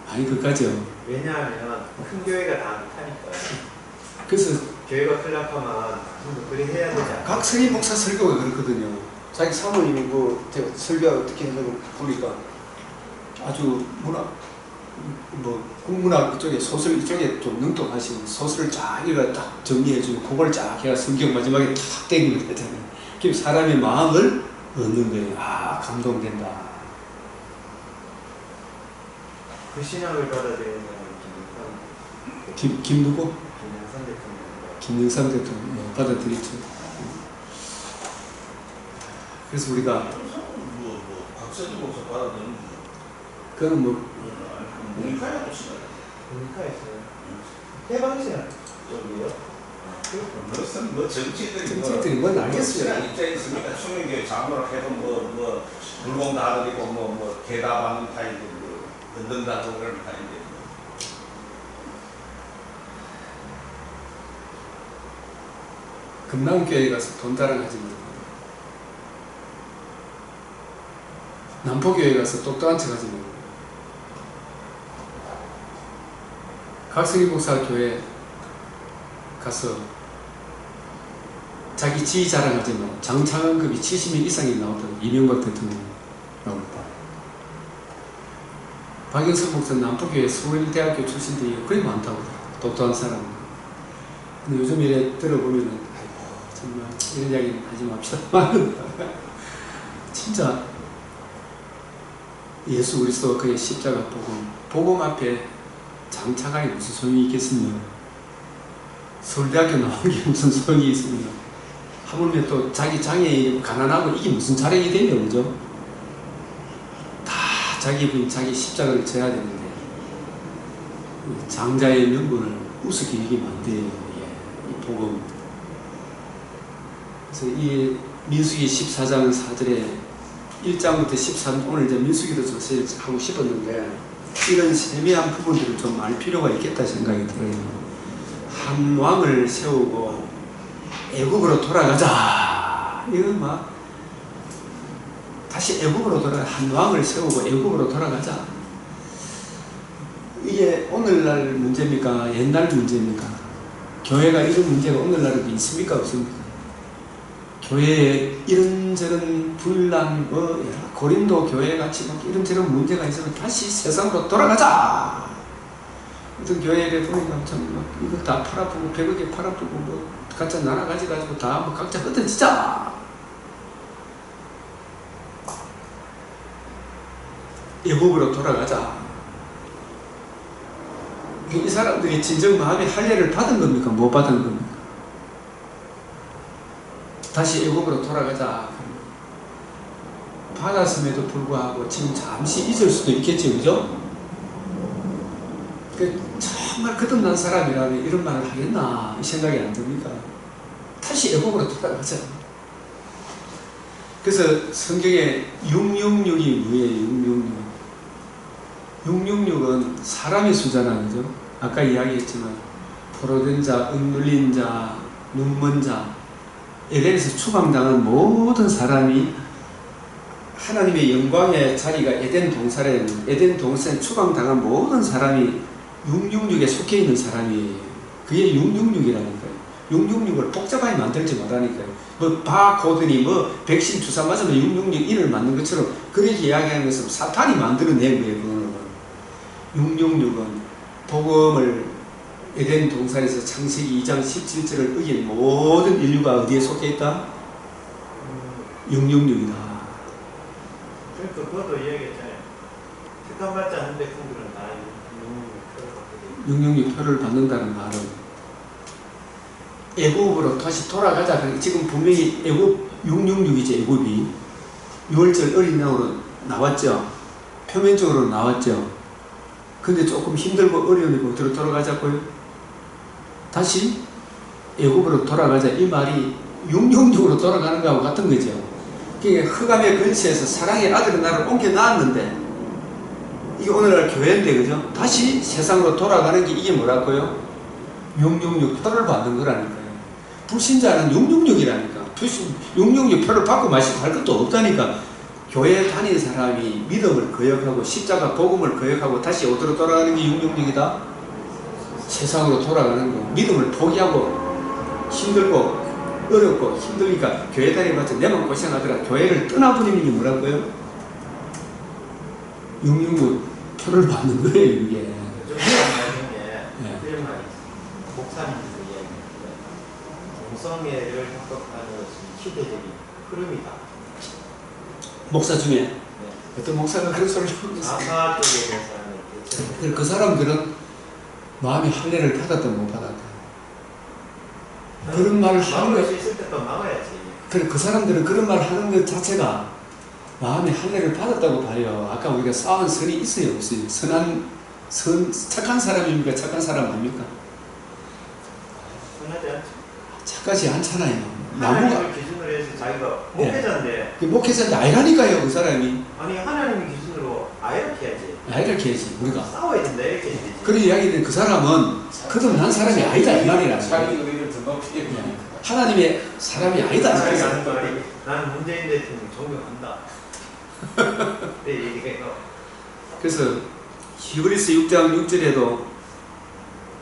아니 그까지요. 왜냐하면 큰 교회가 다 못하니까. 그래서 교회가 클락하면 그리 해야 되지 않아요? 각 선임 목사 설교가 그렇거든요. 자기 사모님이 뭐 제가 설교 어떻게 하냐고 보니까 아주 국문학 쪽에 소설 이쪽에 좀 능통하시고 소설을 쫙 읽어 딱 정리해주고 그걸 쫙 해가 성경 마지막에 탁 땡기면 되잖아요. 그럼 사람의 마음을 얻는 거예요. 아 감동된다. 그 신학을 받아들이는 사람이 김 누구? 김영삼 대통령. 김영삼 대통령 받아들이죠. 그래서 우리가 박세주 목사 받아들이는 그건 뭐 모니카야 또 싫어요. 공카였어요. 해방시는 여기요? 무슨 정치들이 정치들이 뭔 알겠어요. 입장에 있으니까 총영교회 장로를 해도 물공 다르고 개답하는 타입이 든든다고 그런 타입인데. 금남교회 가서 돈 자랑하지 말고 남포교회 가서 똑똑한 척 하지 말고 각성희 목사 교회 가서 자기 지위 자랑하지 말고 장차관급이 70명 이상이 나오더라고. 이명박 대통령 나올 때 박영석 목사 남포교회 서울대학교 출신들이 거의 많다고 하더라고. 똑똑한 사람. 근데 요즘 이래 들어보면은 아이고 정말 이런 이야기는 하지 맙시다. 진짜 예수 그리스도가 그의 십자가 복음 앞에 장차관이 무슨 소용이 있겠습니까? 서울대학교 나온 게 무슨 소용이 있습니까? 하물며 또 자기 장애인이고 가난하고 이게 무슨 자랑이 되냐, 그죠? 다 자기 부인, 자기 십자가를 져야 되는데 장자의 명분을 우습게 여기면 안 돼요. 이 복음. 그래서 이 민수기 14장 4절에 1장부터 13, 오늘 이제 민수기도 좀 하고 싶었는데 이런 세미한 부분들을 좀 알 필요가 있겠다 생각이 들어요. 한 왕을 세우고 애국으로 돌아가자. 이건 막 다시 애국으로 한 왕을 세우고 애국으로 돌아가자. 이게 오늘날 문제입니까? 옛날 문제입니까? 교회가 이런 문제가 오늘날에도 있습니까? 없습니까? 교회에 이런저런 분란, 고린도 교회 같이 막 이런저런 문제가 있으면 다시 세상으로 돌아가자. 어떤 교회에 보니까 참 막 이거 다 팔 아프고 100억에 팔 아프고 뭐 각자 나라 가지고 다 뭐 각자 흩어지자. 애국으로 돌아가자. 이 사람들이 진정 마음에 할례를 받은 겁니까? 못 받은 겁니까? 다시 애국으로 돌아가자. 받았음에도 불구하고 지금 잠시 잊을 수도 있겠지, 그죠? 정말 거듭난 사람이라면 이런 말을 하겠나 이 생각이 안 듭니까? 다시 애국으로 돌아가자. 그래서 성경에 666이 뭐예요? 666은 사람의 숫자라는 거죠. 아까 이야기했지만 포로된 자, 억눌린 자, 눈먼 자, 에덴에서 추방당한 모든 사람이 하나님의 영광의 자리가 에덴 동산에 에덴 동산에 추방당한 모든 사람이 666에 속해 있는 사람이에요. 그게 666이라니까요. 666을 복잡하게 만들지 말라니까요. 뭐 바코드니 뭐 백신 주사 맞으면 666을 맞는 것처럼 그렇게 이야기하는 것은 사탄이 만들어낸 거예요. 그거는 666은 복음을 에덴 동산에서 창세기 2장 17절을 어긴 모든 인류가 어디에 속해 있다? 666이다. 그러니까 그것도 이야기했잖아요. 특감받지 않는 백성들은 다 666 표를 받는다는 말은 애굽으로 다시 돌아가자. 지금 분명히 애굽 666이죠. 애굽이 6월절 어린 양으로 나왔죠. 표면적으로 나왔죠. 근데 조금 힘들고 어려우니까 어디로 돌아가자고요? 다시 애굽으로 돌아가자. 이 말이 666으로 돌아가는 거하고 같은 거죠. 그러니까 흑암의 근처에서 사랑의 아들의 나를 옮겨 놨는데 이게 오늘날 교회인데 그죠? 다시 세상으로 돌아가는 게 이게 뭐라고요? 666 표를 받는 거라니까요. 불신자는 666이라니까. 666 표를 받고 마시고 할 것도 없다니까. 교회 다니는 사람이 믿음을 거역하고 십자가 복음을 거역하고 다시 어디로 돌아가는 게 666이다? 세상으로 돌아가는 거. 믿음을 포기하고 힘들고 어렵고 힘드니까 교회 다니면서 내만 고생하더라. 교회를 떠나버리는 게 뭐라고요? 666 표를 받는 거예요, 이게. 이런 말이 있어요. 목사님들 이야기하는데 동성애를 합법화하는 것은 시대적인 흐름이다. 목사 중에 네. 어떤 목사가 그런 소리를 하고 있어요. 아사 쪽에 대해서 하는 그 사람들은 마음의 할례를 받았다 못 받았다. 그런 말을 하는 막을 것, 수 있을 때 또 막아야지. 그 사람들은 그런 말을 하는 것 자체가 마음의 할례를 받았다고 봐요. 아까 우리가 쌓은 선이 있어요, 없어요? 착한 사람입니까? 착한 사람 아닙니까? 순하지 않죠. 착하지 않잖아요. 하나님을 나무가 기준으로 해서 자기가 목회자인데 목회자인데 아니라니까요, 그 사람이. 아니 하나님을 기준으로 아이렇게 해야지. 이렇게 해야지, 우리가. 싸워야 된다 이렇게 해야 되지. 그런 이야기는 그 사람은 거듭난 사람이 아니다 이 말이라. 자기 의를 더 높이게 하나님의 사람이 아니다. 자기가 하는 말이 나는 문재인 대통령 존경한다. 네 얘기해요. 그래서 히브리서 6장 6절에도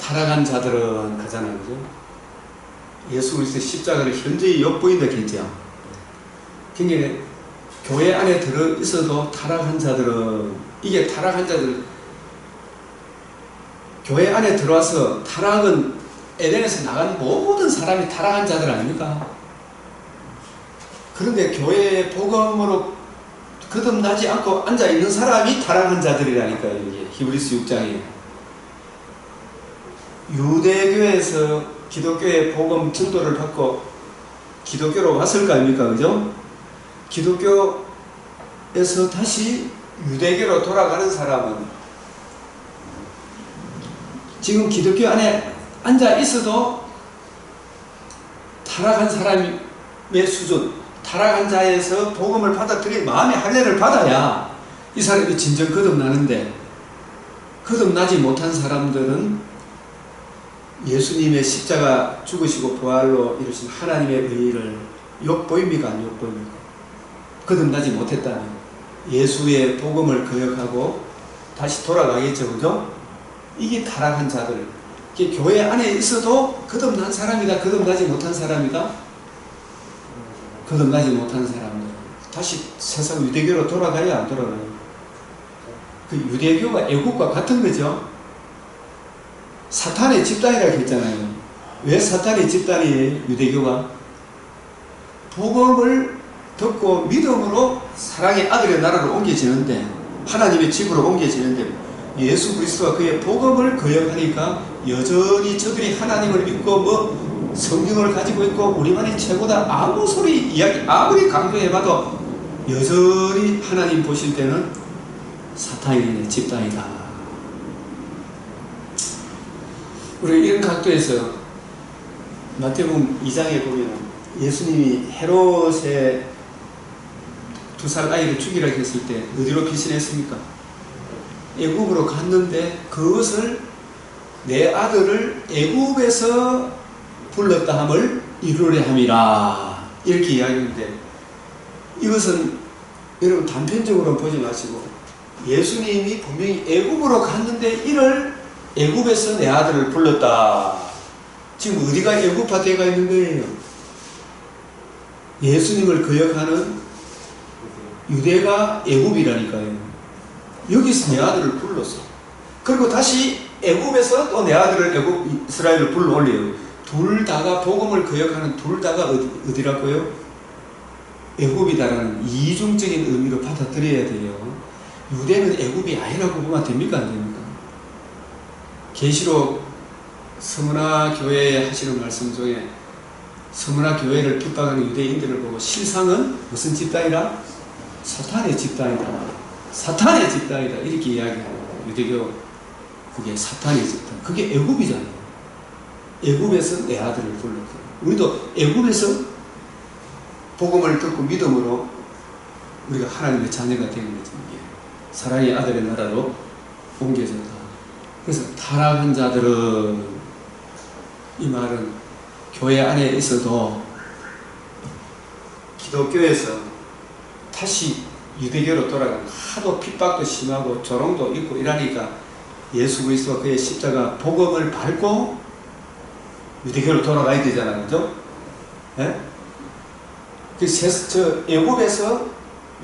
타락한 자들은 가잖아요, 그죠? 예수 그리스도의 십자가를 현저히 엿보인다 했죠. 그러니까 교회 안에 들어 있어도 타락한 자들은 이게 타락한 자들 교회 안에 들어와서 타락은 에덴에서 나간 모든 사람이 타락한 자들 아닙니까? 그런데 교회의 복음으로 거듭나지 않고 앉아있는 사람이 타락한 자들이라니까요. 이게 히브리서 6장에 유대교에서 기독교의 복음 전도를 받고 기독교로 왔을 거 아닙니까? 그죠? 기독교에서 다시 유대교로 돌아가는 사람은 지금 기독교 안에 앉아 있어도 타락한 사람의 수준, 타락한 자에서 복음을 받아들인 마음의 할례를 받아야 이 사람이 진정 거듭나는데, 거듭나지 못한 사람들은 예수님의 십자가 죽으시고 부활로 이루신 하나님의 의의를 욕보입니까? 안 욕보입니까? 거듭나지 못했다면 예수의 복음을 거역하고 다시 돌아가겠죠, 그죠? 이게 타락한 자들. 이게 교회 안에 있어도 거듭난 사람이다, 거듭나지 못한 사람이다. 거듭나지 못한 사람들 다시 세상 유대교로 돌아가요, 안 돌아가요? 그 유대교가 애국과 같은 거죠. 사탄의 집단이라고 했잖아요. 왜 사탄의 집단이에요? 유대교가 복음을 듣고 믿음으로 사랑의 아들의 나라로 옮겨지는데, 하나님의 집으로 옮겨지는데 예수 그리스도와 그의 복음을 거역하니까 여전히 저들이 하나님을 믿고 뭐 성경을 가지고 있고 우리만이 최고다 아무 소리 이야기 아무리 강조해봐도 여전히 하나님 보실 때는 사탄인의 집단이다. 우리 이런 각도에서 마태복음 2장에 보면 예수님이 헤롯의 2살 아이를 죽이라고 했을 때 어디로 피신했습니까? 애굽으로 갔는데 그것을 내 아들을 애굽에서 불렀다 함을 이루려 함이라 이렇게 이야기하는데, 이것은 여러분 단편적으로 보지 마시고 예수님이 분명히 애굽으로 갔는데 이를 애굽에서 내 아들을 불렀다. 지금 어디가 애굽화 되어 있는 거예요? 예수님을 거역하는 유대가 애굽이라니까요. 여기서 내 아들을 불렀어. 그리고 다시 애굽에서 또 내 아들을 애굽 이스라엘을 불러 올려요. 둘 다가 복음을 거역하는 둘 다가 어디라고요? 애굽이다라는 이중적인 의미로 받아들여야 돼요. 유대는 애굽이 아니라고 보면 됩니까? 안 됩니까? 계시록 서문화 교회에 하시는 말씀 중에 서문화 교회를 핍박하는 유대인들을 보고 실상은 무슨 집단이라? 사탄의 집단이다. 사탄의 집단이다. 이렇게 이야기하고 유대교 그게 사탄의 집단. 그게 애굽이잖아요. 애굽에서 내 아들을 불렀어요. 우리도 애굽에서 복음을 듣고 믿음으로 우리가 하나님의 자녀가 되는 거죠. 사랑의 아들의 나라로 옮겨진다. 그래서 타락한 자들은 이 말은 교회 안에 있어도 기독교에서 다시 유대교로 돌아가는 하도 핍박도 심하고 조롱도 있고 이러니까 예수 그리스도와 그의 십자가 복음을 밟고 유대교로 돌아가야 되잖아요. 그죠? 예? 저 애굽에서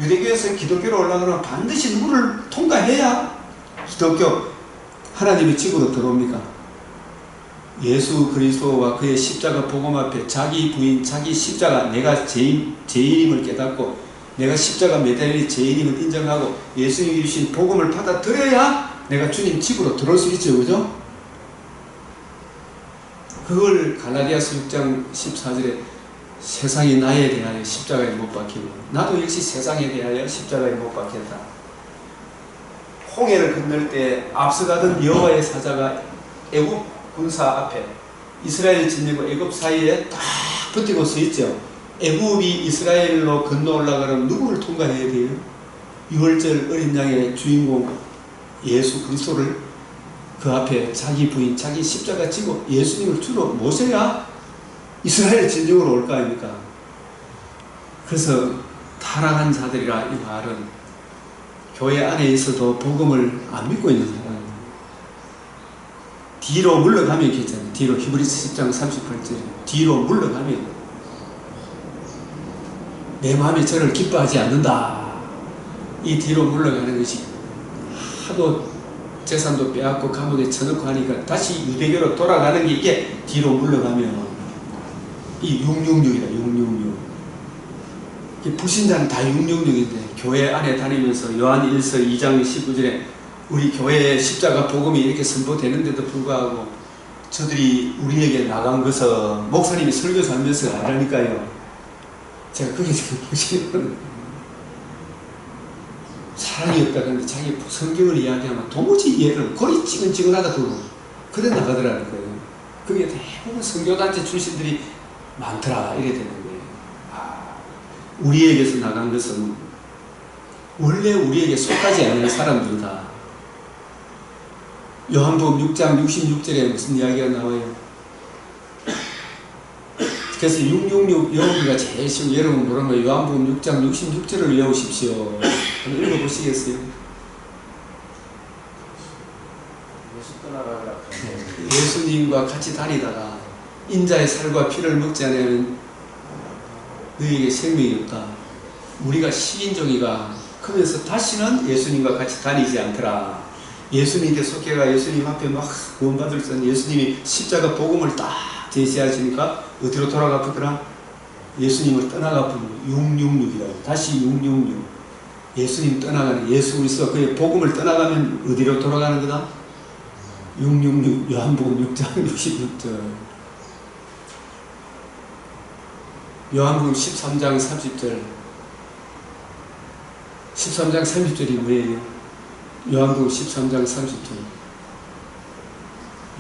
유대교에서 기독교로 올라가면 반드시 누구를 통과해야 기독교 하나님의 집으로 들어옵니까? 예수 그리스도와 그의 십자가 복음 앞에 자기 부인, 자기 십자가 내가 죄인임을 깨닫고 내가 십자가 매달린 죄인임을 인정하고 예수님이 주신 복음을 받아들여야 내가 주님 집으로 들어올 수 있죠. 그죠? 그걸 갈라디아서 6장 14절에 세상이 나에 대하여 십자가에 못 박히고 나도 역시 세상에 대하여 십자가에 못 박혔다. 홍해를 건널 때 앞서가던 여호와의 사자가 애굽 군사 앞에 이스라엘 진영과 애굽 사이에 딱 붙이고 서 있죠. 애굽이 이스라엘로 건너 올라가려면 누구를 통과해야 돼요? 유월절 어린 양의 주인공 예수 그리스도를 그 앞에 자기 부인, 자기 십자가 지고 예수님을 주로 모셔야 이스라엘 진영으로 올 거 아닙니까? 그래서 타락한 자들이라 이 말은 교회 안에 있어도 복음을 안 믿고 있는 사람, 뒤로 물러가면 괜찮아요. 뒤로 히브리서 10장 38절 뒤로 물러가면 내 마음이 저를 기뻐하지 않는다. 이 뒤로 물러가는 것이 하도 재산도 빼앗고 감옥에 쳐넣고 하니까 다시 유대교로 돌아가는 게 이게 뒤로 물러가면 이 666이다. 666 불신자는 다 666인데 교회 안에 다니면서 요한 1서 2장 19절에 우리 교회의 십자가 복음이 이렇게 선포되는데도 불구하고 저들이 우리에게 나간 것은 목사님이 설교하면서 아니라니까요. 제가 그게 지금 보시는 사랑이 없다 그러는데 자기 성경을 이야기하면 도무지 이해를 거의 찌근찌근하다 그러고 그래 나가더라는 거예요. 그게 대부분 선교단체 출신들이 많더라 이래 되는 거예요. 우리에게서 나간 것은 원래 우리에게 속하지 않는 사람들이다. 요한복음 6장 66절에 무슨 이야기가 나와요? 그래서 666 외우기가 제일 쉬운 여러분 모르면 요한복음 6장 66절을 외우십시오. 한번 읽어보시겠어요? 예수님과 같이 다니다가 인자의 살과 피를 먹지 않으면 너희에게 생명이 없다. 우리가 식인종이가 크면서 다시는 예수님과 같이 다니지 않더라. 예수님께 속해가 예수님 앞에 막 구원받을 때 예수님이 십자가 복음을 딱 제시하시니까 어디로 돌아가 보더라? 예수님을 떠나가 보고 666이라고. 다시 666. 예수님 떠나가는 예수 그리스도 그의 복음을 떠나가면 어디로 돌아가는 거다? 666 요한복음 6장 66절. 요한복음 13장 30절. 13장 30절이 뭐예요? 요한복음 13장 30절.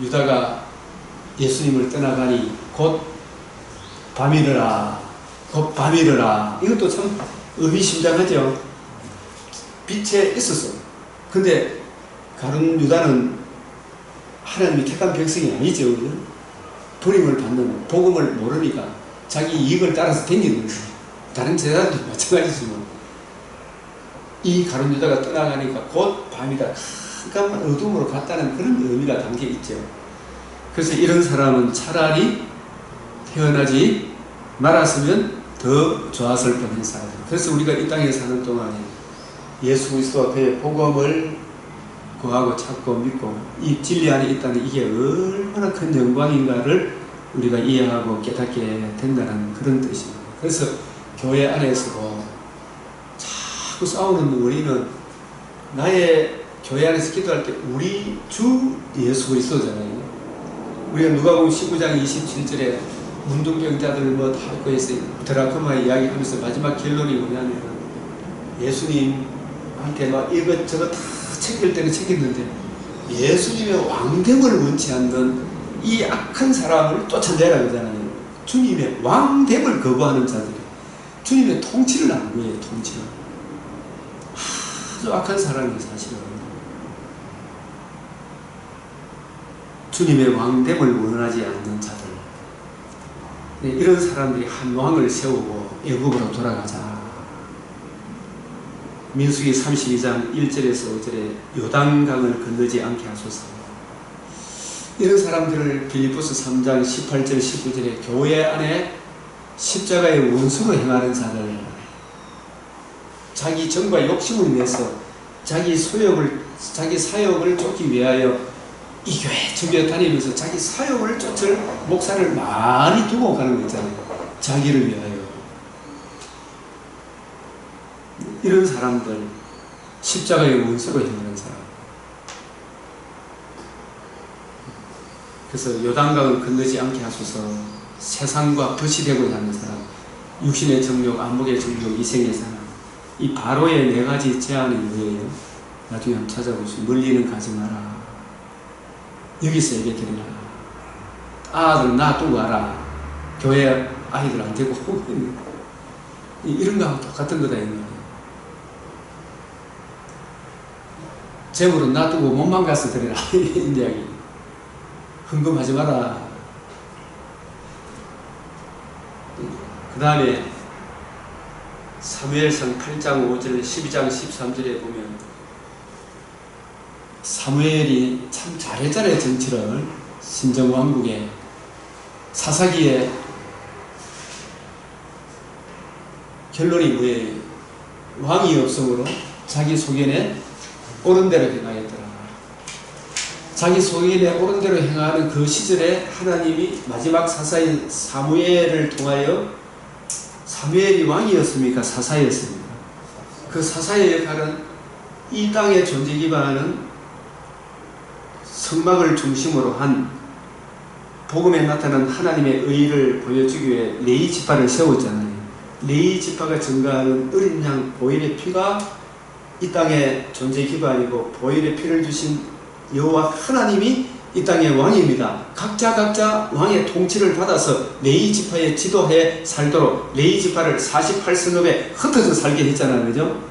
유다가 예수님을 떠나가니 곧 밤이르라. 곧 밤이르라. 이것도 참 의미심장하죠. 빛에 있었어. 근데 가룟 유다는 하나님이 택한 백성이 아니죠. 버림을 받는 복음을 모르니까 자기 이익을 따라서 댕기는 거예요. 다른 제자들도 마찬가지지만 이 가룟 유다가 떠나가니까 곧 밤이다. 깜깜한 어둠으로 갔다는 그런 의미가 담겨 있죠. 그래서 이런 사람은 차라리 태어나지 말았으면 더 좋았을 뻔한 사람. 그래서 우리가 이 땅에 사는 동안에 예수 그리스도 앞에 복음을 구하고 찾고 믿고 이 진리 안에 있다는 이게 얼마나 큰 영광인가를 우리가 이해하고 깨닫게 된다는 그런 뜻입니다. 그래서 교회 안에서도 자꾸 싸우는 우리는 나의 교회 안에서 기도할 때 우리 주 예수 그리스도잖아요. 우리가 누가복음 19장 27절에 문둥병자들 뭐 다 있고 해서 드라크마 이야기하면서 마지막 결론이 뭐냐면 예수님한테 막 이것저것 다 챙길 때는 챙겼는데 예수님의 왕됨을 원치 않는 이 악한 사람을 쫓아내라 그러잖아요. 주님의 왕됨을 거부하는 자들이 주님의 통치를 안 구해요. 통치를. 아주 악한 사람이 사실은 주님의 왕됨을 원하지 않는 자들. 이런 사람들이 한 왕을 세우고 애굽으로 돌아가자. 민수기 32장 1절에서 5절에 요단강을 건너지 않게 하소서. 이런 사람들을 빌립보서 3장 18절 19절에 교회 안에 십자가의 원수로 행하는 자들, 자기 정과 욕심을 위해서 자기 사역을 쫓기 위하여 이 교회 저 교회 다니면서 자기 사역을 쫓을 목사를 많이 두고 가는 거 있잖아요. 자기를 위하여. 이런 사람들, 십자가의 원수로 행하는 사람. 그래서 요단강을 건너지 않게 하소서. 세상과 벗이 되고자 하는 사람, 육신의 정욕, 안목의 정욕, 이생의 사람. 이 바로의 네 가지 제안이 뭐예요? 나중에 한번 찾아보시면 멀리는 가지 마라. 여기서 예배 드리라. 아들 놔두고 와라. 교회 아이들 안 되고 이런 거하고 똑같은 거다. 재물은 놔두고 몸만 가서 드리라. 이 이야기. 헌금하지 마라. 그 다음에 사무엘상 8장 5절 12장 13절에 보면 사무엘이 참 잘했잖아요. 정치를. 신정왕국에 사사기에 결론이 뭐예요? 왕이 없으므로 자기 소견에 옳은 대로 행하였더라. 자기 소견에 옳은 대로 행하는 그 시절에 하나님이 마지막 사사인 사무엘을 통하여, 사무엘이 왕이었습니까? 사사였습니까? 그 사사의 역할은 이 땅의 존재 기반은 성막을 중심으로 한 복음에 나타난 하나님의 의를 보여주기 위해 레위 지파를 세웠잖아요. 레위 지파가 증거하는 어린 양 보일의 피가 이 땅의 존재 기반이고, 보일의 피를 주신 여호와 하나님이 이 땅의 왕입니다. 각자 왕의 통치를 받아서 레위 지파의 지도하에 살도록 레위 지파를 48성읍에 흩어져 살게 했잖아요. 그죠?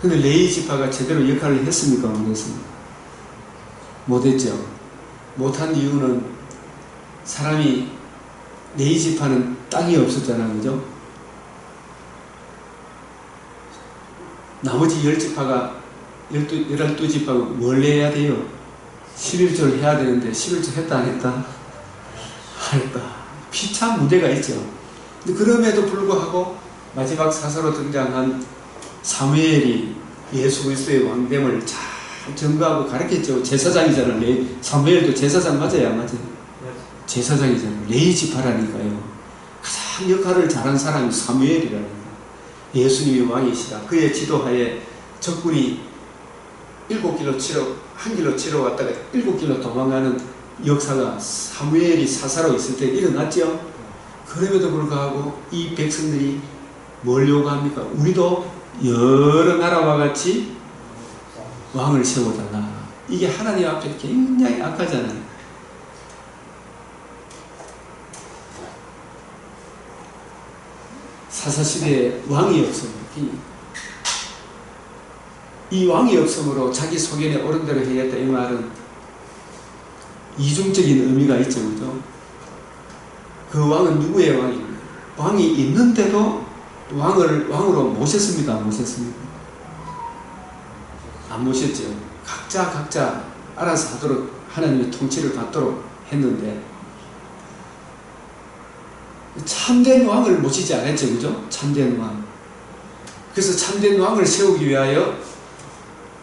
근데 레위 지파가 제대로 역할을 했습니까? 못했습니까? 못했죠. 못한 이유는 사람이 레위 지파는 땅이 없었잖아요. 그죠? 나머지 10지파가 12지파가 뭘 해야 돼요? 11조를 해야 되는데 11조 했다 안 했다? 안 했다. 피참 문제가 있죠. 근데 그럼에도 불구하고 마지막 사사로 등장한 사무엘이 예수 그리스도의 왕됨을 잘 증거하고 가르쳤죠. 제사장이잖아요. 사무엘도 제사장 맞아요? 안 맞아요? 제사장이잖아요. 레위 지파라니까요. 가장 역할을 잘한 사람이 사무엘이라니까. 예수님이 왕이시다. 그의 지도하에 적군이 7길로 한 길로 치러 왔다가 7길로 도망가는 역사가 사무엘이 사사로 있을 때 일어났죠. 그럼에도 불구하고 이 백성들이 뭘 요구합니까? 우리도 여러 나라와 같이 왕을 세워달라. 이게 하나님 앞에 굉장히 악하잖아요. 사사시대에 왕이 없습니다. 이 왕이 없으므로 자기 소견에 옳은 대로 해야겠다. 이 말은 이중적인 의미가 있죠. 그죠? 그 왕은 누구의 왕입니까? 왕이 있는데도 왕으로 모셨습니까? 안 모셨습니까? 안 모셨죠. 각자 알아서 하도록 하나님의 통치를 받도록 했는데 참된 왕을 모시지 않았죠. 그죠? 참된 왕. 그래서 참된 왕을 세우기 위하여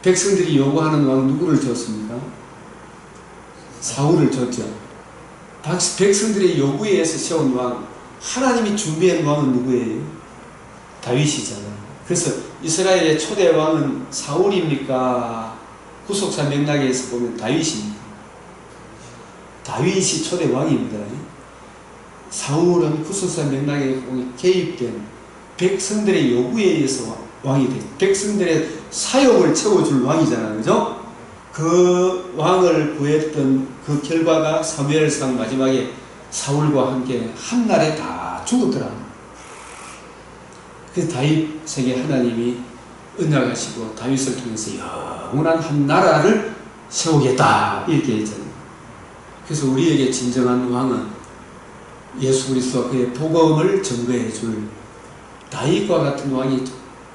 백성들이 요구하는 왕 누구를 줬습니까? 사울을 줬죠. 백성들의 요구에 의해서 세운 왕, 하나님이 준비한 왕은 누구예요? 다윗이잖아요. 그래서 이스라엘의 초대 왕은 사울입니까? 구속사 맥락에서 보면 다윗입니다. 다윗이 초대 왕입니다. 사울은 구속사 맥락에 개입된 백성들의 요구에 의해서 왕이 돼. 백성들의 사역을 채워줄 왕이잖아요. 그죠? 그 왕을 구했던 그 결과가 사무엘상 마지막에 사울과 함께 한날에 다 죽었더라. 그래서 다윗에게 하나님이 은약하시고 다윗을 통해서 영원한 한 나라를 세우겠다 이렇게 했잖아요. 그래서 우리에게 진정한 왕은 예수 그리스도와 그의 복음을 증거해 줄 다윗과 같은 왕이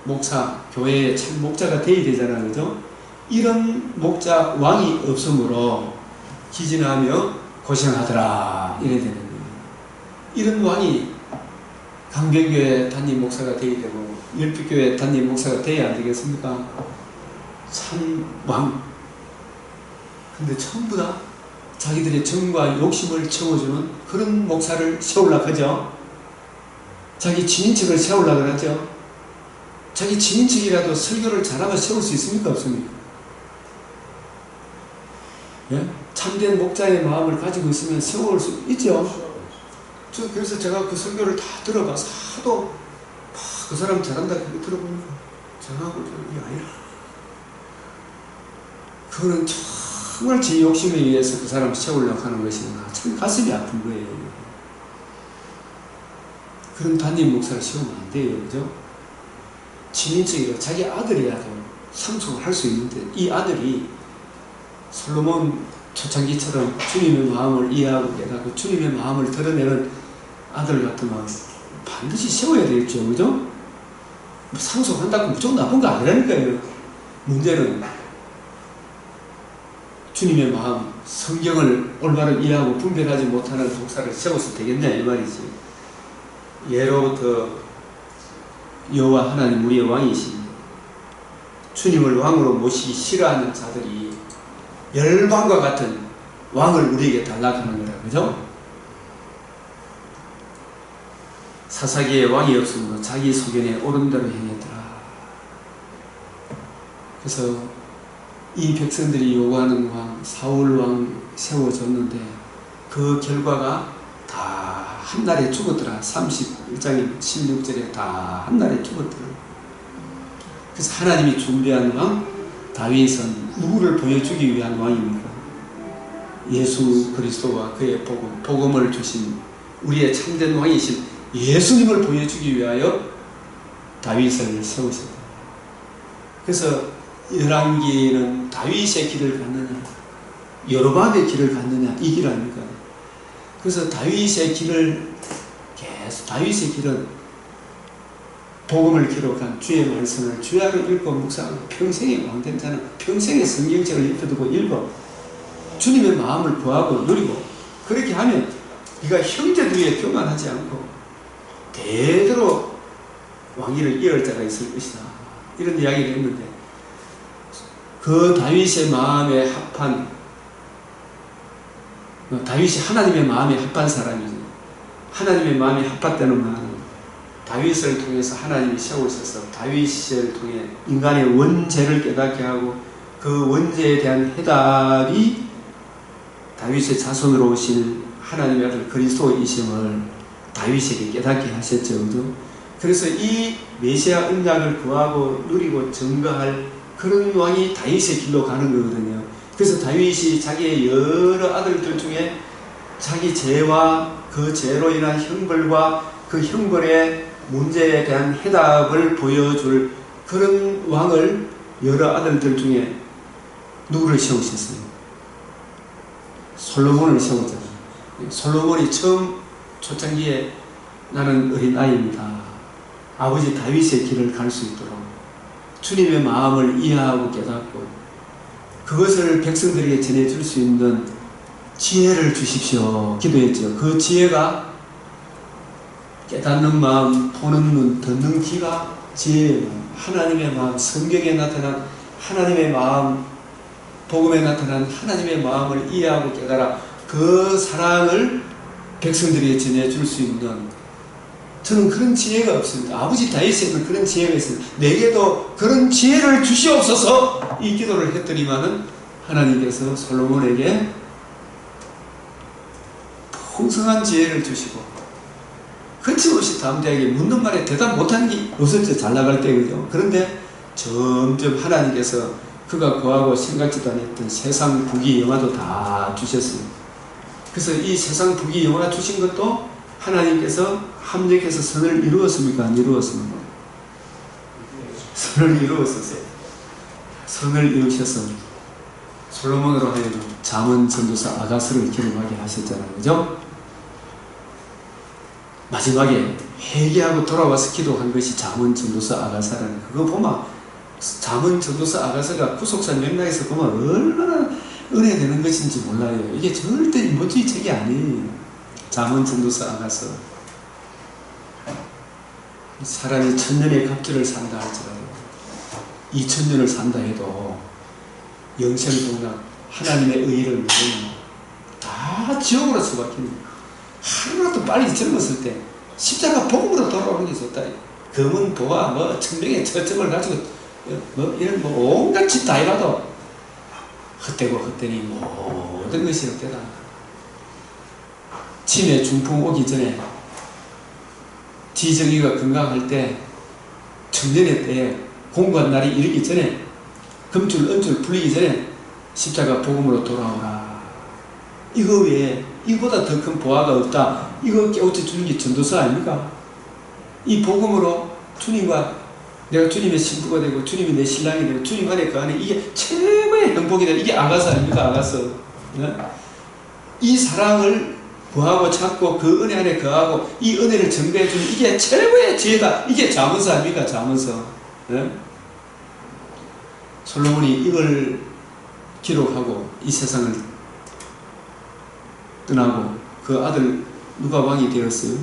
목사, 교회의 참 목자가 되어야 되잖아요. 그죠? 이런 목자, 왕이 없으므로 기진하며 고생하더라 이래야 되는 거예요. 이런 왕이 강변교회 담임 목사가 되어야 되고 열빛교회 담임 목사가 되어야 안 되겠습니까? 참 왕. 근데 전부 다 자기들의 정과 욕심을 채워주는 그런 목사를 세우려고 하죠. 자기 친인척을 세우려고 하죠. 자기 친인척이라도 설교를 잘하면 세울 수 있습니까? 없습니까? 예? 참된 목자의 마음을 가지고 있으면 세울 수 있죠. 그래서 제가 그 설교를 다 들어봐서 하도 그 사람 잘한다 그렇게 들어보니까 저하고 이게 아니라 그거는 정말 제 욕심에 의해서 그 사람을 세우려고 하는 것이구나. 참 가슴이 아픈 거예요. 그런 담임 목사를 세우면 안 돼요. 그죠? 친인척이라 자기 아들이라도 상속을 할 수 있는데 이 아들이 솔로몬 초창기처럼 주님의 마음을 이해하고 깨닫고 주님의 마음을 드러내는 아들 같으면 반드시 세워야 되겠죠. 그죠? 상속한다고 무조건 나쁜 거 아니라니까요. 문제는 주님의 마음, 성경을 올바로 이해하고 분별하지 못하는 목사를 세워서 되겠냐 이 말이지. 예로부터 여호와 하나님 우리의 왕이신 주님을 왕으로 모시기 싫어하는 자들이 열방과 같은 왕을 우리에게 달라고 하는 거라. 그죠? 사사기에 왕이 없으므로 자기 소견에 옳은 대로 행했더라. 그래서 이 백성들이 요구하는 왕, 사울 왕 세워줬는데 그 결과가 다 한날에 죽었더라. 31장 16절에 다 한날에 죽었더라. 그래서 하나님이 준비한 왕 다윗은 누구를 보여주기 위한 왕입니까? 예수 그리스도와 그의 복음을 주신 우리의 참된 왕이신 예수님을 보여주기 위하여 다윗을 세우셨다. 그래서 열왕기는 다윗의 길을 갔느냐 여로보암의 길을 갔느냐 이 길 아닙니까? 그래서 다윗의 길은 복음을 기록한 주의 말씀을 주야로 읽고 묵상하고 평생의 왕된 자는 평생의 성경책을 입혀두고 읽어 주님의 마음을 구하고 누리고 그렇게 하면 네가 형제들 위에 교만하지 않고 대대로 왕위를 이을 자가 있을 것이다. 이런 이야기를 했는데 그 다윗의 마음에 합한 다윗이 하나님의 마음에 합한 사람이죠. 하나님의 마음에 합했다는 말은 다윗을 통해서 하나님이 세우셔서 다윗을 통해 인간의 원죄를 깨닫게 하고 그 원죄에 대한 해답이 다윗의 자손으로 오실 하나님의 아들 그리스도이심을 다윗에게 깨닫게 하셨죠. 그죠? 그래서 이 메시아 언약을 구하고 누리고 증거할 그런 왕이 다윗의 길로 가는 거거든요. 그래서 다윗이 자기의 여러 아들들 중에 자기 죄와 그 죄로 인한 형벌과 그 형벌의 문제에 대한 해답을 보여줄 그런 왕을 여러 아들들 중에 누구를 세우셨어요? 솔로몬을 세웠잖아요. 솔로몬이 처음 초창기에 나는 어린 아이입니다. 아버지 다윗의 길을 갈 수 있도록 주님의 마음을 이해하고 깨닫고 그것을 백성들에게 전해줄 수 있는 지혜를 주십시오 기도했죠. 그 지혜가 깨닫는 마음, 보는 눈, 듣는 귀가 지혜예요. 하나님의 마음, 성경에 나타난 하나님의 마음, 복음에 나타난 하나님의 마음을 이해하고 깨달아 그 사랑을 백성들에게 전해줄 수 있는, 저는 그런 지혜가 없습니다. 아버지 다윗에는 그런 지혜가 있습니다. 내게도 그런 지혜를 주시옵소서 이 기도를 했더니만은 하나님께서 솔로몬에게 풍성한 지혜를 주시고 거침없이 담대하게 묻는 말에 대답 못하는 게 없었죠. 잘 나갈 때, 그죠? 그런데 점점 하나님께서 그가 구하고 생각지도 않았던 세상 부귀 영화도 다 주셨어요. 그래서 이 세상 부귀 영화 주신 것도 하나님께서 합력해서 선을 이루었습니까? 안 이루었습니까? 선을 이루었었어요. 선을 이루셔서 솔로몬으로 하여금 잠언 전도사 아가스를 기록하게 하셨잖아요. 그죠? 마지막에 회개하고 돌아와서 기도한 것이 잠언 전도사 아가사라는, 그거 보면 잠언 전도사 아가사가 구속사 맥락에서 보면 얼마나 은혜되는 것인지 몰라요. 이게 절대 인본주의 책이 아니에요. 잠언 전도사 아가서. 사람이 1000년의 갑주를 산다 할지라도 2000년을 산다 해도 영생동락 하나님의 의의를 모르면 다 지옥으로 처박힙니다. 하루라도 빨리 젊었을 때 십자가 복음으로 돌아오는 게 좋다. 검은 보화 뭐 천명의 처점을 가지고 뭐 이런 뭐 온갖 짓 다 해봐도 헛되고 헛되니 모든 것이 헛되다. 치매 중풍 오기 전에 지정이가 건강할 때 청년의 때에 공고한 날이 이르기 전에 금줄 은줄 풀리기 전에 십자가 복음으로 돌아오라. 이거 외에 이보다 더 큰 보화가 없다. 이거 깨우쳐 주는 게 전도사 아닙니까? 이 복음으로 주님과 내가 주님의 신부가 되고 주님이 내 신랑이 되고 주님 안에 그 안에 이게 최고의 행복이다. 이게 아가서 아닙니까? 아가서. 네? 이 사랑을 구하고 찾고 그 은혜 안에 거하고 이 은혜를 전배해 주는 이게 최고의 지혜다. 이게 잠언서 아닙니까? 잠언서. 네? 솔로몬이 이걸 기록하고 이 세상을 떠나고 그 아들 누가 왕이 되었어요?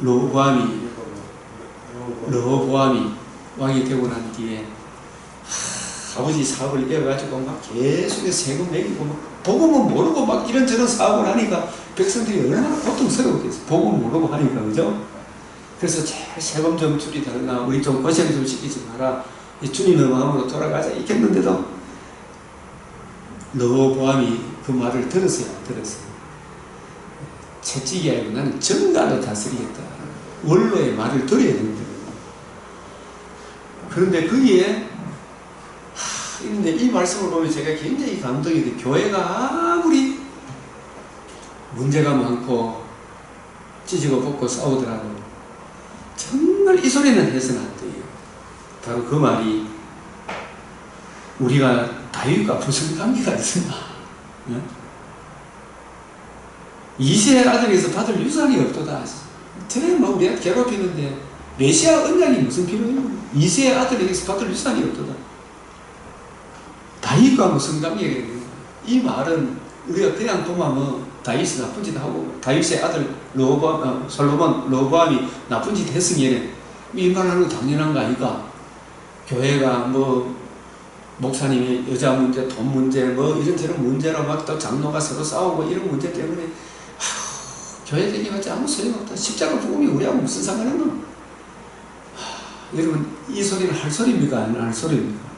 르호보암이 왕이 되고 난 뒤에 아버지 사업을 이어가지고 막 계속해서 세금 매기고 막 복음은 모르고 막 이런저런 사업을 하니까 백성들이 얼마나 고통스러웠겠어. 복음 모르고 하니까, 그죠? 그래서 제일 세금 좀 줄이달라, 우리 좀 고생 좀 시키지 마라, 주님의 마음으로 돌아가자 있겠는데도 르호보암이 그 말을 들었어요, 안 들었어요? 채찍이 아니고 나는 정갈로 다스리겠다. 원로의 말을 들어야 됩니다. 그런데 거기에 근데 이 말씀을 보면 제가 굉장히 감동이 돼요. 교회가 아무리 문제가 많고 찢고 볶고 싸우더라도 정말 이 소리는 해서는 안 돼요. 바로 그 말이 우리가 다윗과 무슨 관계가 있었나? 네? 이세의 아들에서 받을 유산이 없도다. 저래 뭐 우리가 괴롭히는데 메시아 언약이 무슨 필요해요? 이세의 아들에게서 받을 유산이 없도다. 다윗과 무슨 관계가 있는가? 이 말은 우리가 그냥 보면 뭐 다윗이 나쁜 짓 하고 다윗의 아들 솔로몬 르호보암이 나쁜 짓 했으면 이 말하는 거 당연한 거 아닌가? 교회가 뭐 목사님의 여자 문제, 돈 문제, 뭐 이런저런 문제로 막 또 장로가 서로 싸우고 이런 문제 때문에 교회 되기까지 아무 소용없다. 십자가 복음이 우리하고 무슨 상관있노? 여러분 이 소리는 할 소리입니까? 아니면 할 소리입니까?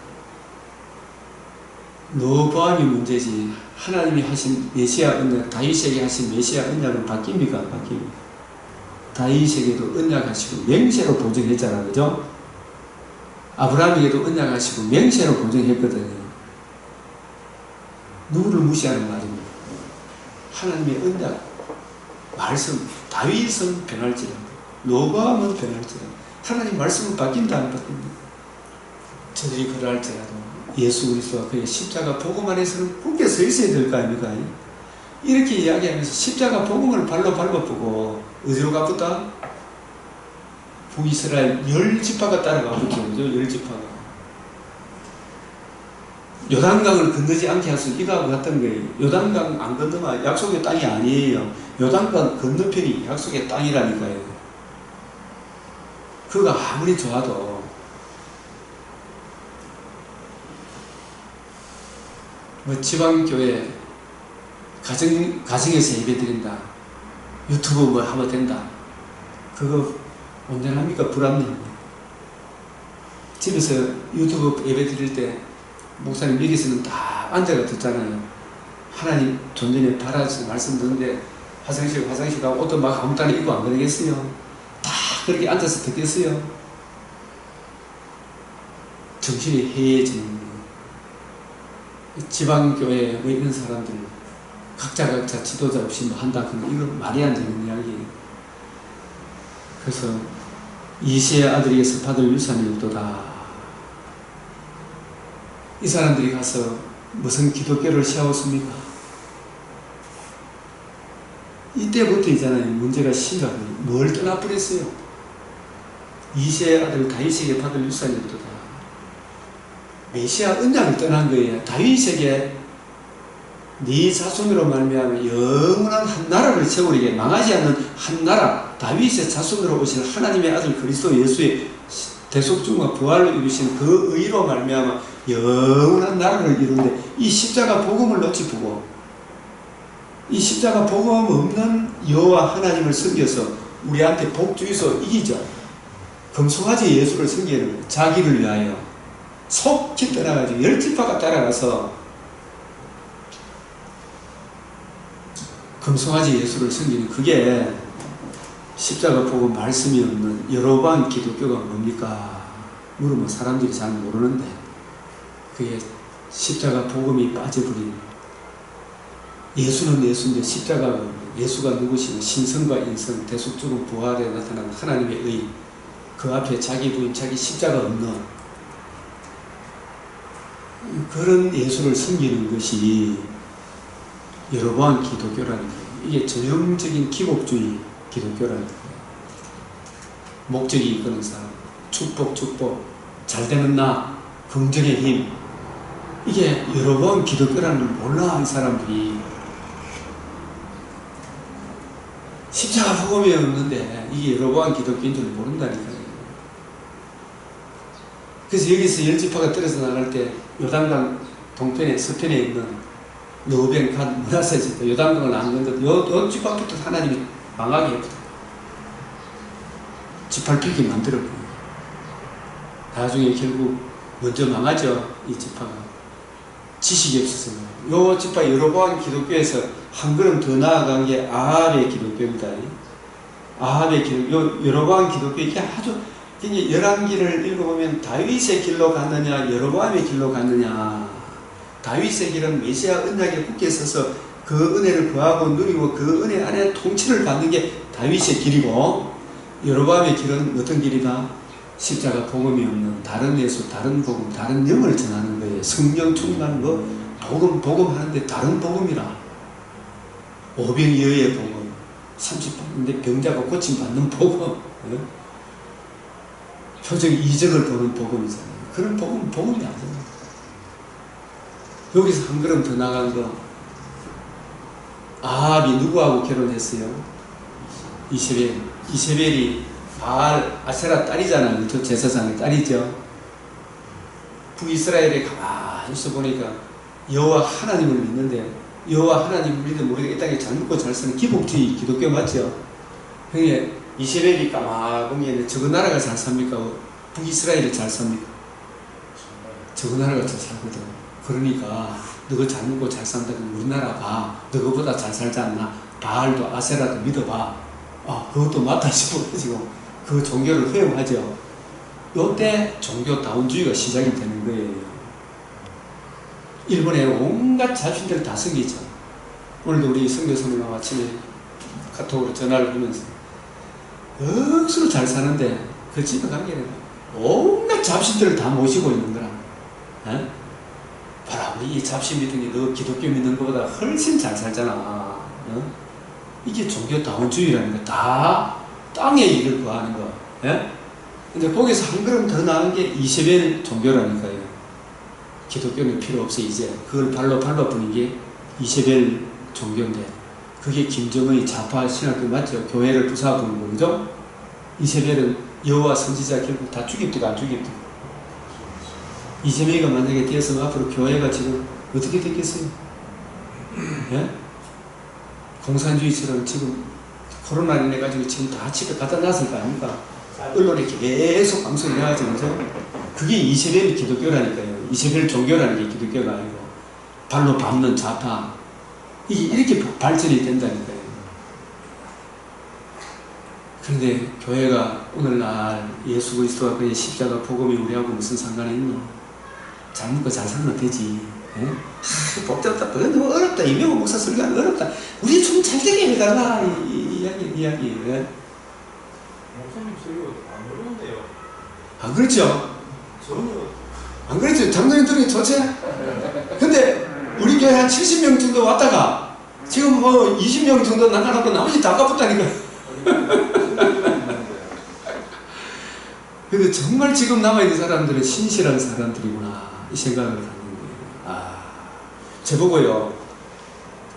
르호보암이 문제지 하나님이 하신 메시아 언약, 다윗에게 하신 메시아 언약은 바뀝니까? 바뀝니까? 다윗에게도 언약하시고 맹세로 보증했잖아, 그죠? 아브라함에게도 언약하시고 맹세로 보증했거든요. 누구를 무시하는 말입니까? 하나님의 언약, 말씀, 다윗은 변할지라도 르호보암은 변할지라도 하나님 말씀은 바뀐다 안 바뀐다? 저들이 그럴지라도 예수 그리스도와 그의 십자가 복음 안에서는 굳게 서 있어야 될 거 아닙니까? 이렇게 이야기하면서 십자가 복음을 발로 밟아보고 어디로 가보다? 북이스라엘 10지파가 따라가고 있죠. 10지파가. 요단강을 건너지 않게 해서 이거하고 같은 거예요. 요단강 안 건너면 약속의 땅이 아니에요. 요단강 건너편이 약속의 땅이라니까요. 그가 아무리 좋아도 뭐 지방교회 가정에서 예배 드린다, 유튜브 뭐 하면 된다, 그거 온전합니까? 불합리합니다. 집에서 유튜브 예배 드릴 때 목사님 여기서는 다 앉아가 듣잖아요. 하나님 존전에 바라서 말씀 듣는데 화장실 가고 옷도 막 아무 따나 입고 안 그러겠어요? 다 그렇게 앉아서 듣겠어요? 정신이 해이해지는 거예요. 지방교회 뭐 이런 사람들 각자 지도자 없이 뭐 한다 그러면 이거 말이 안 되는 이야기예요. 그래서 이시의 아들에게서 받을 유산이 없도다. 이 사람들이 가서 무슨 기독교를 세웠습니까? 이때부터 있잖아요. 문제가 심각해요. 뭘 떠나버렸어요? 이시의 아들 다윗에게 받을 유산이 없도다. 메시아 언약을 떠난 거예요. 다윗에게 네 자손으로 말미암아 영원한 한 나라를 세우리게, 망하지 않는 한 나라, 다윗의 자손으로 오실 하나님의 아들 그리스도 예수의 대속중과 부활로 이루신 그 의로 말미암아 영원한 나라를 이루는데, 이 십자가 복음을 놓치 보고 이 십자가 복음 없는 여호와 하나님을 섬겨서 우리한테 복 주이소 이기죠. 금송아지 예수를 섬기는 거예요. 자기를 위하여 속히 떠나가지고 10지파가 따라가서 금송아지 예수를 섬기는, 그게 십자가 복음 말씀이 없는 여로보암 기독교가 뭡니까? 물으면 사람들이 잘 모르는데, 그게 십자가 복음이 빠져버린, 예수는 예수인데 십자가가 없는, 예수가 누구시냐? 신성과 인성, 대속주로 부활에 나타난 하나님의 의, 그 앞에 자기 부인, 자기 십자가 없는 그런 예수를 섬기는 것이 여로보암 기독교라는 거예요. 이게 전형적인 기복주의 기독교라는 거예요. 목적이 이끄는 사람, 축복, 잘되는 나, 긍정의 힘, 이게 여로보암 기독교라는 걸 몰라 이 사람들이. 십자가 복음이 없는데 이게 여로보암 기독교인 줄 모른다니까요. 그래서 여기서 10지파가 떨어져 나갈 때 요단강 동편에 서편에 있는 르우벤, 갓, 므낫세 지파, 요단강을 안 건너도 요 지파부터 하나님이 망하게 했거든. 지팔피기 만들었고, 나중에 결국 먼저 망하죠. 이 지파가 지식이 없어서. 요 지파 여로보암 기독교에서 한 걸음 더 나아간 게 아합의 기독교입니다. 아합의 기독교, 여로보암 기독교, 이게 아주 열왕기를 읽어보면 다윗의 길로 갔느냐 여로보암의 길로 갔느냐, 다윗의 길은 메시아 언약에 굳게 서서 그 은혜를 구하고 누리고 그 은혜 안에 통치를 받는 게 다윗의 길이고, 여로보암의 길은 어떤 길이다? 십자가 복음이 없는 다른 예수, 다른 복음, 다른 영을 전하는 거예요. 성령 충만한 거, 복음 하는데 다른 복음이라. 오병이어의 복음, 30분인데 병자가 고침받는 복음, 표적 이적을 보는 복음이잖아요. 그런 복음이 아니잖아요. 여기서 한 걸음 더 나간 거, 아합이 누구하고 결혼했어요? 이세벨. 이세벨이 바알 아세라 딸이잖아요. 저 제사장의 딸이죠. 북이스라엘에 가만히 있어 보니까 여호와 하나님을 믿는데, 여호와 하나님을 믿으면 우리가 이 땅에 잘 먹고 잘 사는 기복주의 기독교 맞죠? 형님, 이세벨이 까마귀에 저거 나라가 잘 삽니까? 북이스라엘이 잘 삽니까? 저거 나라가 잘 살거든. 그러니까 너가 잘 먹고 잘 산다면 우리나라 봐. 너거보다 잘 살지 않나? 바알도 아세라도 믿어봐. 아, 그것도 맞다 싶어가지고 그 종교를 허용하죠. 요때 종교다운주의가 시작이 되는 거예요. 일본에 온갖 자신들 다 섬기죠. 오늘도 우리 선교사님하고 아침에 카톡으로 전화를 하면서 억수로 잘 사는데 그 집에 가게 되면 온갖 잡신들을 다 모시고 있는 거라. 에? 봐라, 우리 이 잡신 믿는 게 너 기독교 믿는 것보다 훨씬 잘 살잖아. 이게 종교다운주의라는 거. 다 땅의 일을 구하는 거. 에? 근데 거기서 한 걸음 더 나은 게 이세벨 종교라니까요. 기독교는 필요 없어 이제. 그걸 발로 밟아버린 게 이세벨 종교인데 그게 김정은의 좌파 신학교 맞죠? 교회를 부숴버린 거죠? 이세벨은 여호와 선지자 결국 다 죽입디가 안 죽입디. 이재명이가 만약에 되었으면 앞으로 교회가 지금 어떻게 됐겠어요? 예? 공산주의처럼 지금 코로나를 내가지고 지금 다 집에 갖다 놨을 거 아닙니까? 언론에 계속 방송이 나가지면서 그게 이세벨 기독교라니까요. 이세벨 종교라는 게 기독교가 아니고 발로 밟는 좌파 이게 이렇게 발전이 된다니까요. 그런데 교회가 오늘날 예수 그리스도와 그의 십자가 복음이 우리하고 무슨 상관이 있노? 잘 먹고 잘 살면 되지. 예? 복잡다. 너무 어렵다. 이명호 목사 설교하는 어렵다. 우리 좀 잘 되게 해달라. 이 이야기. 예? 목사님 설교 안 어려운데요. 안 그렇죠? 전혀. 안 그렇죠? 장로님들이 좋지? 근데 우리 교회 한 70명 정도 왔다가 지금 뭐 20명 정도 나가놓고 나머지 다 까붙다니까. 근데 정말 지금 남아있는 사람들은 신실한 사람들이구나 이 생각을 갖는 거예요. 저보고요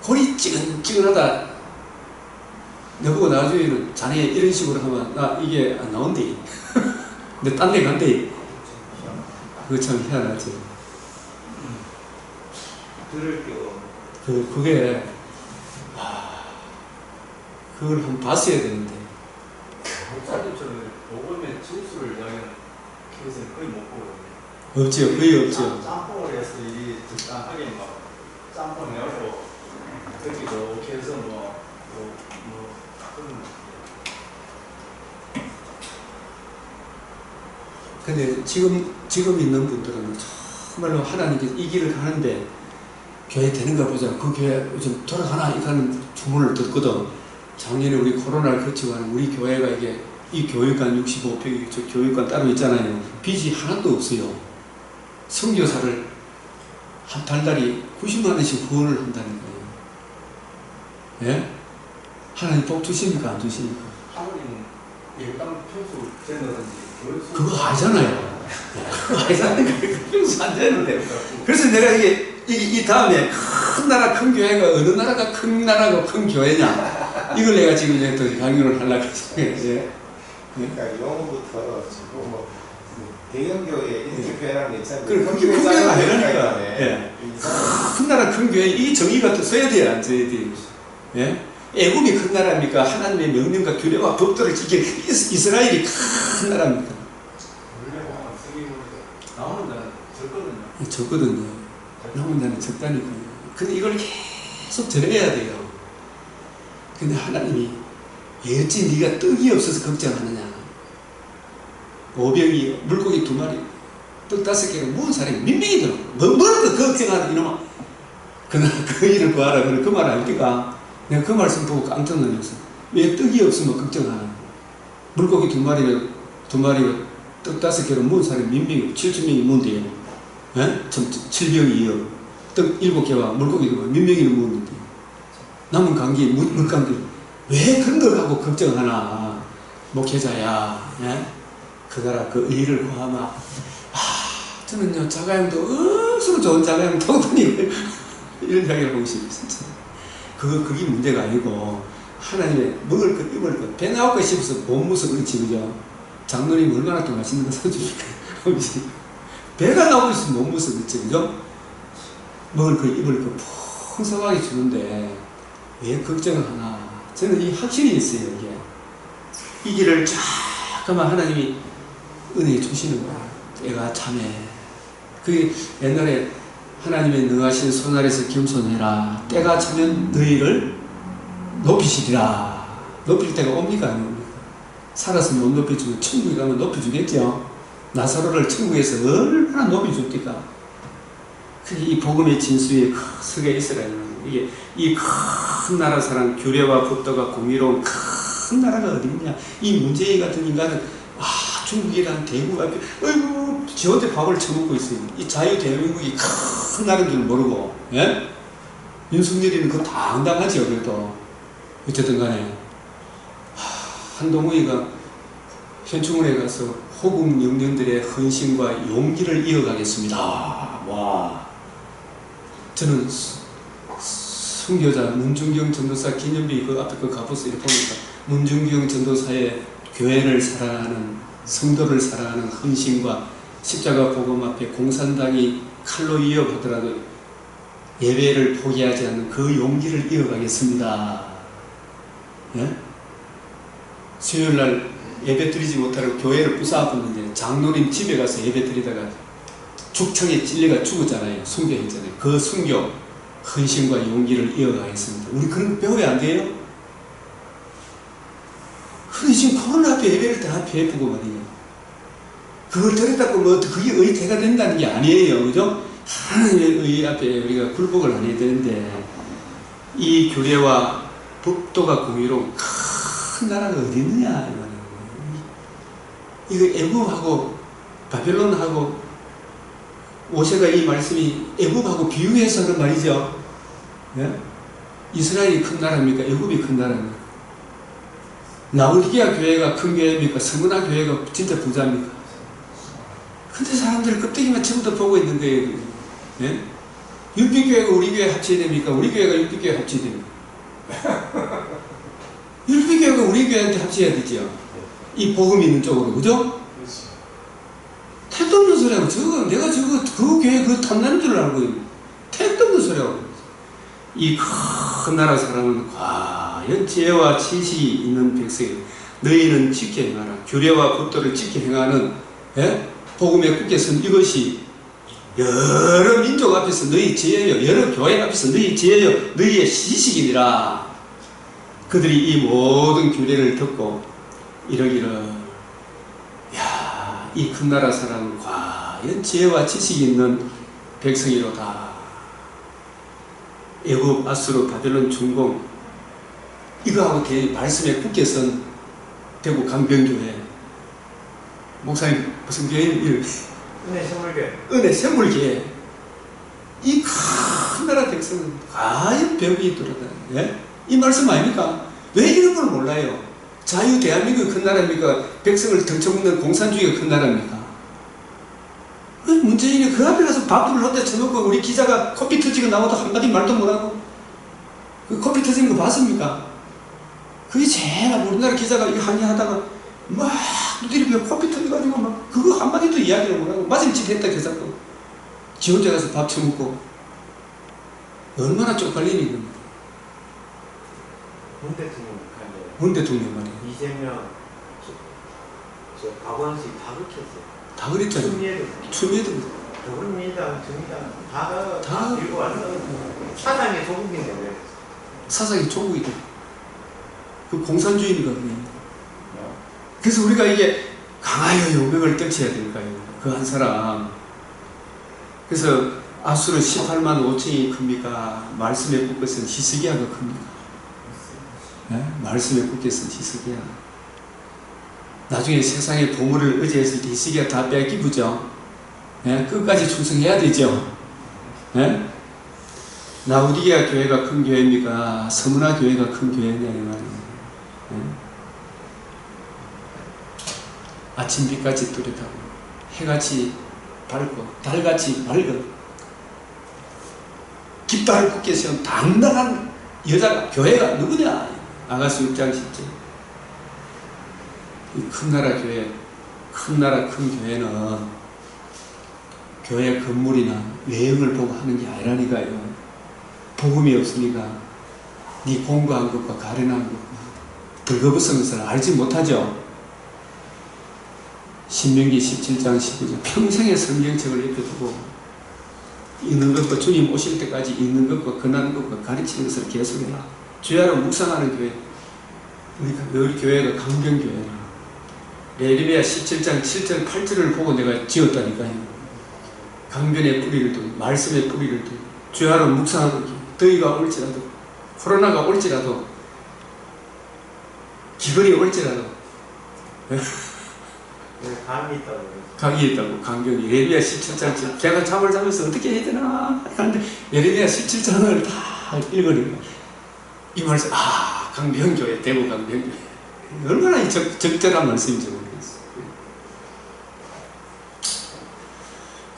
골이 찌근찌근하다 너보고 나중에는 자네 이런 식으로 하면 나 이게 안 나온대. 근데 딴 데 간대. 그거 참 희한하지. 들을게요. 그게 그걸 한번 봤어야 되는데. 목사님처럼 복음의 진수를 이야기하는 케이스는 거의 못 보거든요. 없지요. 거의 없지요. 짬뽕을 해서 이 적당하게 막 짬뽕 내고 그렇게 이렇게 해서 그런. 근데 지금 있는 분들은 정말로 하나님께서 이 길을 가는데 교회 되는가 보자. 그 교회 좀 돌아가나 이렇게 하는 주문을 듣거든. 작년에 우리 코로나를 거치고 하는 우리 교회가 이게 이 교육관 65평이 저 교육관 따로 있잖아요. 빚이 하나도 없어요. 선교사를 한 달달이 90만 원씩 후원을 한다는 거예요. 예? 하나님 복 주십니까? 안 주십니까? 하나님 일당 평소 되는지 그거 아니잖아요. 그거 아니잖아요. 평소 안 되는데. 그래서 내가 이 다음에 큰 나라 큰 교회가 어느 나라가 큰 나라고 큰 교회냐 이걸 내가 지금 이제 또 강연을 하려고 했어요. 그러니까 영어부터 지금 뭐 대형교회 이렇게 표현하는 게 있잖아요. 그래, 그게 큰 교회가 아니라니까. 예. 큰 나라 큰 교회 이 정의가 또 써야 돼요, 안 써야 돼요? 예? 애굽이 큰 나라입니까? 하나님의 명령과 규례와 법도를 지킬 이스라엘이 큰 나라입니까? 나오는 데는 적거든요. 적거든요. 남은 자는 적다니까요. 근데 이걸 계속 전해야 돼요. 근데 하나님이 왜 어찌 네가 떡이 없어서 걱정하느냐. 오병이 물고기 2마리 떡 5개를 모은 사람이 몇 명이 들어. 뭘 걱정하는 이놈아. 그날 그 일을 구하라. 그 말 알니까 내가 그 말씀 보고 깜짝 놀랐어. 왜 떡이 없으면 걱정하나. 물고기 2마리가 떡 5개를 모은 사람이 몇 명이 7,000명이 모은대요. 예? 7병이요. 떡 7개와 물고기 몇 명이 모으는데 남은 관계, 물관계 왜 그런 걸 갖고 걱정하나. 목회자야. 예? 그 나라 그 의를 구하마. 저는요 자가용도 억수로 좋은 자가용 통분이 이런 이야기를 하고 싶어요. 진짜. 그게 문제가 아니고 하나님의 먹을 것 입을 것 배 나올까 싶어서 못 먹어서 그렇지 그죠? 장로님 얼마나 또 맛있는 거 사주실까? 배가 나오고 있으면 못 먹어서 그렇지 그죠? 먹을 것 입을 것 풍성하게 주는데 왜 걱정을 하나. 저는 이 확신이 있어요. 이게 이 길을 쫙 가면 하나님이 은혜 주시는 거야. 애가 참해. 그게 옛날에 하나님의 능하신 손 아래서 겸손해라. 때가 차면 너희를 높이시리라. 높일 때가 옵니까? 안 옵니까? 살아서 못 높여주고 천국에 가면 높여주겠죠. 나사로를 천국에서 얼마나 높여줍니까? 그게 이 복음의 진수에 서게 있으라는 이게 이 큰 나라 사람 규례와 법도가 공의로운 큰 나라가 어딨냐. 이 문재인 같은 인간은 중국이란 대국 앞에 어이구 지한테 밥을 처먹고 있어요. 이 자유대한민국이 큰 나라인 줄 모르고. 예? 윤석열이는 그거 당당하지요. 그래도 어쨌든 간에 한동훈이가 현충원에 가서 호국 영령들의 헌신과 용기를 이어가겠습니다. 와, 저는 순교자 문중경 전도사 기념비 그 앞에 그 가보스 이렇게 보니까 문중경 전도사의 교회를 사랑하는 성도를 사랑하는 헌신과 십자가 복음 앞에 공산당이 칼로 이어가더라도 예배를 포기하지 않는 그 용기를 이어가겠습니다. 예? 수요일날 예배 드리지 못하고 교회를 부숴버렸는데 장로님 집에 가서 예배 드리다가 죽청에 찔려가 죽었잖아요. 순교했잖아요. 그 순교 헌신과 용기를 이어가겠습니다. 우리 그런 거 배워야 안 돼요? 근데 지금 코로나 앞에 예배를 다 피해보고 말이에요. 그걸 들었다고 뭐 그게 의태가 된다는 게 아니에요. 그죠? 하나님의 의 앞에 우리가 굴복을 안 해야 되는데 이 규례와 법도가 공유로운 큰 나라가 어디 있느냐 이 말이에요. 이거 애굽하고 바벨론하고 모세가 이 말씀이 애굽하고 비유해서 하는 말이죠. 예? 이스라엘이 큰 나라입니까? 애굽이 큰 나라입니까? 라오디게아 교회가 큰 교회입니까? 스무나 교회가 진짜 부자입니까? 근데 사람들이 껍데기만 전부 다 보고 있는 거예요. 예? 율비교회가 우리 교회 합쳐야 됩니까? 우리 교회가 율비교회 합쳐야 됩니까? 율비교회가 우리 교회한테 합쳐야 되죠. 이 복음 있는 쪽으로, 그죠? 택도 없는 소리하고, 내가 그 교회 그 탐나는 줄 알고, 택도 없는 소리하고. 이 큰 나라 사람은 과연 지혜와 지식이 있는 백성이 너희는 지켜 행하라. 규례와 법도를 지켜 행하는, 예? 복음의 굳게 선 이것이 여러 민족 앞에서 너희 지혜요, 여러 교회 앞에서 너희 지혜요, 너희의 지식이니라. 그들이 이 모든 규례를 듣고 이러기를, 야, 이 큰 나라 사람은 과연 지혜와 지식이 있는 백성이로다. 애굽, 아수르, 바벨론, 중공 이거하고 말씀에 굳게 선 대구 강병교회 목사님 무슨 교회예요? 은혜 선물교회. 은혜 샘물교회. 이 큰 나라 백성은 과연 벽이 있더라다. 예? 이 말씀 아닙니까? 왜 이런 걸 몰라요? 자유 대한민국이 큰 나라입니까? 백성을 덩쳐먹는 공산주의가 큰 나라입니까? 문재인이 그 앞에 가서 밥을 롯데 쳐놓고 우리 기자가 코피 터지고 나와도 한마디 말도 못하고 그 코피 터지는 거 봤습니까? 그게 제일 우리나라 기자가 이거 항의하다가 막 두드리며 코피 터져가지고 막 그거 한마디도 이야기를 못하고 맞은 짓 했다 계산도 지 혼자 가서 밥 쳐먹고 얼마나 쪽팔리니 겁니다. 문 대통령 말이에요. 문 대통령 말이에요. 이재명, 박원순 다 그렇게 했어요. 다 그랬잖아요. 추미애도 더불어민주당, 정의당 다 들고 와서 사상의 조국인데 왜? 사상이 조국이다. 그 공산주의니까 그게. 그래서 우리가 이게 강하여 용병을 떨쳐야 될까요? 그 한 사람. 그래서 아수르 18만 5천이 큽니까? 말씀에 굳게 쓴 히스기야가 큽니까? 네? 말씀에 굳게 쓴 히스기야. 나중에 세상의 보물을 의지했을 때 히스기야 다 뺏기부죠. 네? 끝까지 충성해야 되죠. 네? 라오디게아 교회가 큰 교회입니까? 서문화 교회가 큰 교회냐 이 말이에요. 네? 아침빛같이 뚜렷하고 해같이 밝고 달같이 밝은 깃발을 굳게 세운 당당한 여자가 교회가 누구냐? 아가수 6장 10절. 이 큰 나라 교회, 큰 나라 큰 교회는 교회 건물이나 외형을 보고 하는 게 아니라니까요. 복음이 없으니까 네 공부한 것과 가련한 것과 벌거벗은 것을 알지 못하죠. 신명기 17장 19절 평생의 성경책을 입혀두고 읽는 것과 주님 오실 때까지 읽는 것과 권하는 것과 가르치는 것을 계속해라. 주야로 묵상하는 교회. 우리 교회가 강변교회라. 예레미야 17장 7절 8절을 보고 내가 지었다니까요. 강변의 뿌리를 두고 말씀의 뿌리를 두고 주야로 묵상하는 교회. 더위가 올지라도 코로나가 올지라도 기근이 올지라도 감이 있다고. 강이 있다고. 강변이 예레미야 17장 제가 잠을 자면서 어떻게 해야 되나 하는데 예레미야 17장을 다 읽으니까 이 말씀 강변교회 대구 강변교회 얼마나 적절한 말씀인지 모르겠어요.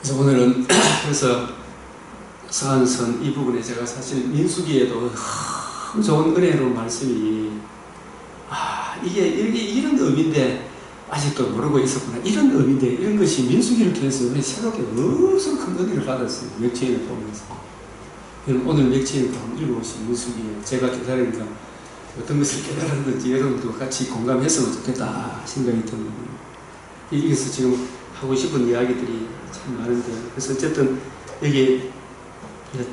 그래서 오늘은 그래서 서한선 이 부분에 제가 사실 민수기에도 참 좋은 은혜로운 말씀이 이게 이런 의미인데 아직도 모르고 있었구나, 이런 의미인데 이런 것이 민수기를 통해서 우리 새롭게 엄청 큰 은혜를 받았어요. 맥주인을 보면서. 오늘 맥주인을 읽어보신 민수기에 제가 교사라니까 어떤 것을 깨달았는지 여러분도 같이 공감했으면 좋겠다 생각이 듭니다. 여기서 지금 하고 싶은 이야기들이 참 많은데, 그래서 어쨌든 여기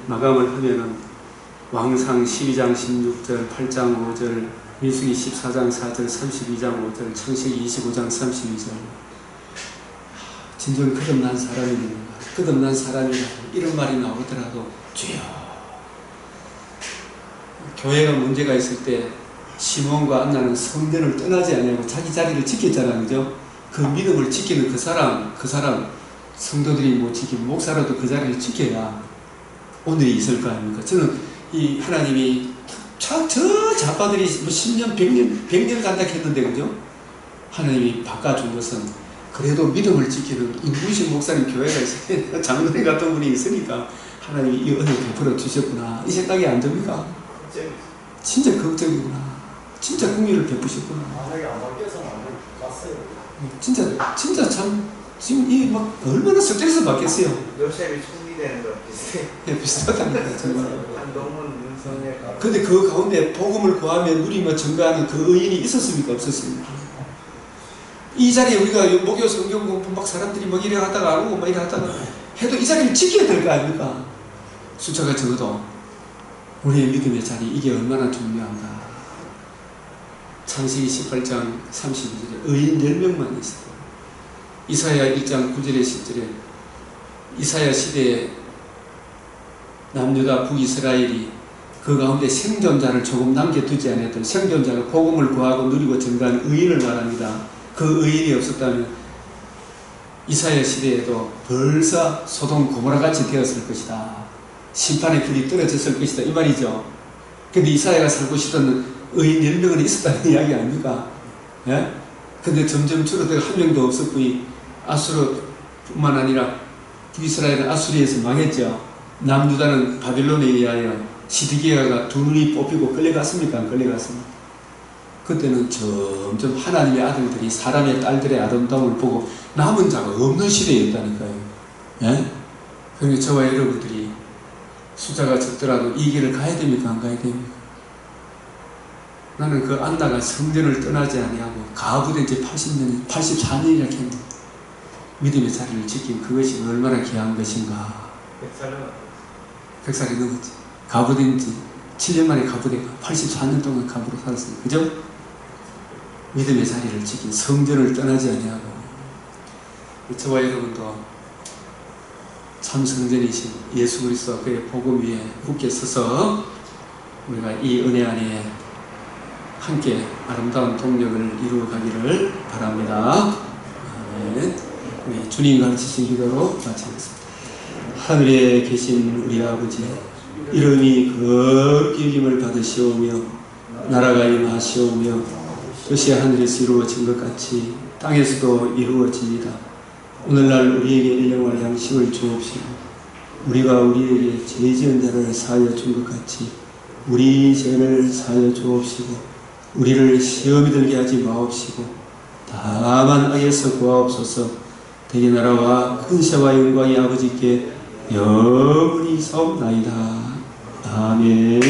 마감을 하면은 왕상 12장 16절, 8장 5절, 민수기 14장 4절, 32장 5절, 창세기 25장 32절. 진정 거듭난 사람이니까, 거듭난 사람이라 이런 말이 나오더라도 주여. 교회가 문제가 있을 때 시몬과 안나는 성전을 떠나지 않냐고 자기 자리를 지켰잖아요, 그죠? 그 믿음을 지키는 그 사람 성도들이 못 지키면 목사라도 그 자리를 지켜야 오늘이 있을 거 아닙니까? 저는 이 하나님이 저 자빠들이 뭐 10년, 100년 간다 했는데, 그죠? 하나님이 바꿔준 것은 그래도 믿음을 지키는 인구신 목사님 교회가 있어요. 장로님 같은 분이 있으니까 하나님이 이 은혜를 베풀어 주셨구나, 이 생각이 안 듭니까? 진짜 걱정이구나. 진짜 긍휼을 베푸셨구나. 만약에 안 바뀌어서는 안 갔어요. 진짜 참 지금 이 막 얼마나 스트레스 받겠어요. 요셉이 총리되는 거 비슷해. 네, 비슷하답니다, 정말. 한동훈, 윤석열. 근데 그 가운데 복음을 구하며 누리며 증거하는 그 의인이 있었습니까? 없었습니까? 이 자리에 우리가 목요 성경 공부 막 사람들이 막 이래 하다가 안 오고 막 이래 하다가 해도 이 자리를 지켜야 될 거 아닙니까? 숫자가 적어도 우리의 믿음의 자리, 이게 얼마나 중요한가. 창세기 18장 32절에 의인 10명만 있어요. 이사야 1장 9절에 10절에 이사야 시대에 남유다 북이스라엘이 그 가운데 생존자를 조금 남겨두지 않았던, 생존자가 복음을 구하고 누리고 증거한 의인을 말합니다. 그 의인이 없었다면 이사야 시대에도 벌써 소돔 고모라 같이 되었을 것이다. 심판의 불이 떨어졌을 것이다, 이 말이죠. 근데 이사야가 살고 싶던 의인 10명은 있었다는 이야기 아닙니까? 예? 근데 점점 줄어들어 한 명도 없었고, 아수르뿐만 아니라 북이스라엘은 아수리에서 망했죠. 남유다는 바빌론에 의하여 시드기야가 두 눈이 뽑히고 끌려갔습니까? 안 끌려갔습니까? 그때는 점점 하나님의 아들들이 사람의 딸들의 아름다움을 보고 남은 자가 없는 시대였다니까요. 예? 그러니까 저와 여러분들이 숫자가 적더라도 이 길을 가야 됩니까? 안 가야 됩니까? 나는 그 안나가 성전을 떠나지 아니하고 가부된 지 80년, 84년이라 했는데 믿음의 자리를 지킨 그것이 얼마나 귀한 것인가. 100살이 넘었지. 가부된 지 7년 만에 가부되고 84년 동안 가부로 살았어요. 그죠? 믿음의 자리를 지킨, 성전을 떠나지 아니하고. 저와 여러분도 참 성전이신 예수 그리스도 그의 복음 위에 굳게 서서 우리가 이 은혜 안에 함께 아름다운 동력을 이루어가기를 바랍니다. 아멘. 우리 주님 가르치신 기도로 마치겠습니다. 하늘에 계신 우리 아버지, 이름이 거룩히 여김을 받으시오며 나라가 임하시오며 뜻이 하늘에서 이루어진 것 같이 땅에서도 이루어집니다. 오늘날 우리에게 일용할 양식을 주옵시고 우리가 우리에게 죄 지은 자를 사하여 준 것 같이 우리 죄를 사하여 주옵시고 우리를 시험에 들게 하지 마옵시고 다만 악에서 구하옵소서. 대개 나라와 근세와 영광이 아버지께 영원히 사옵나이다. 아멘.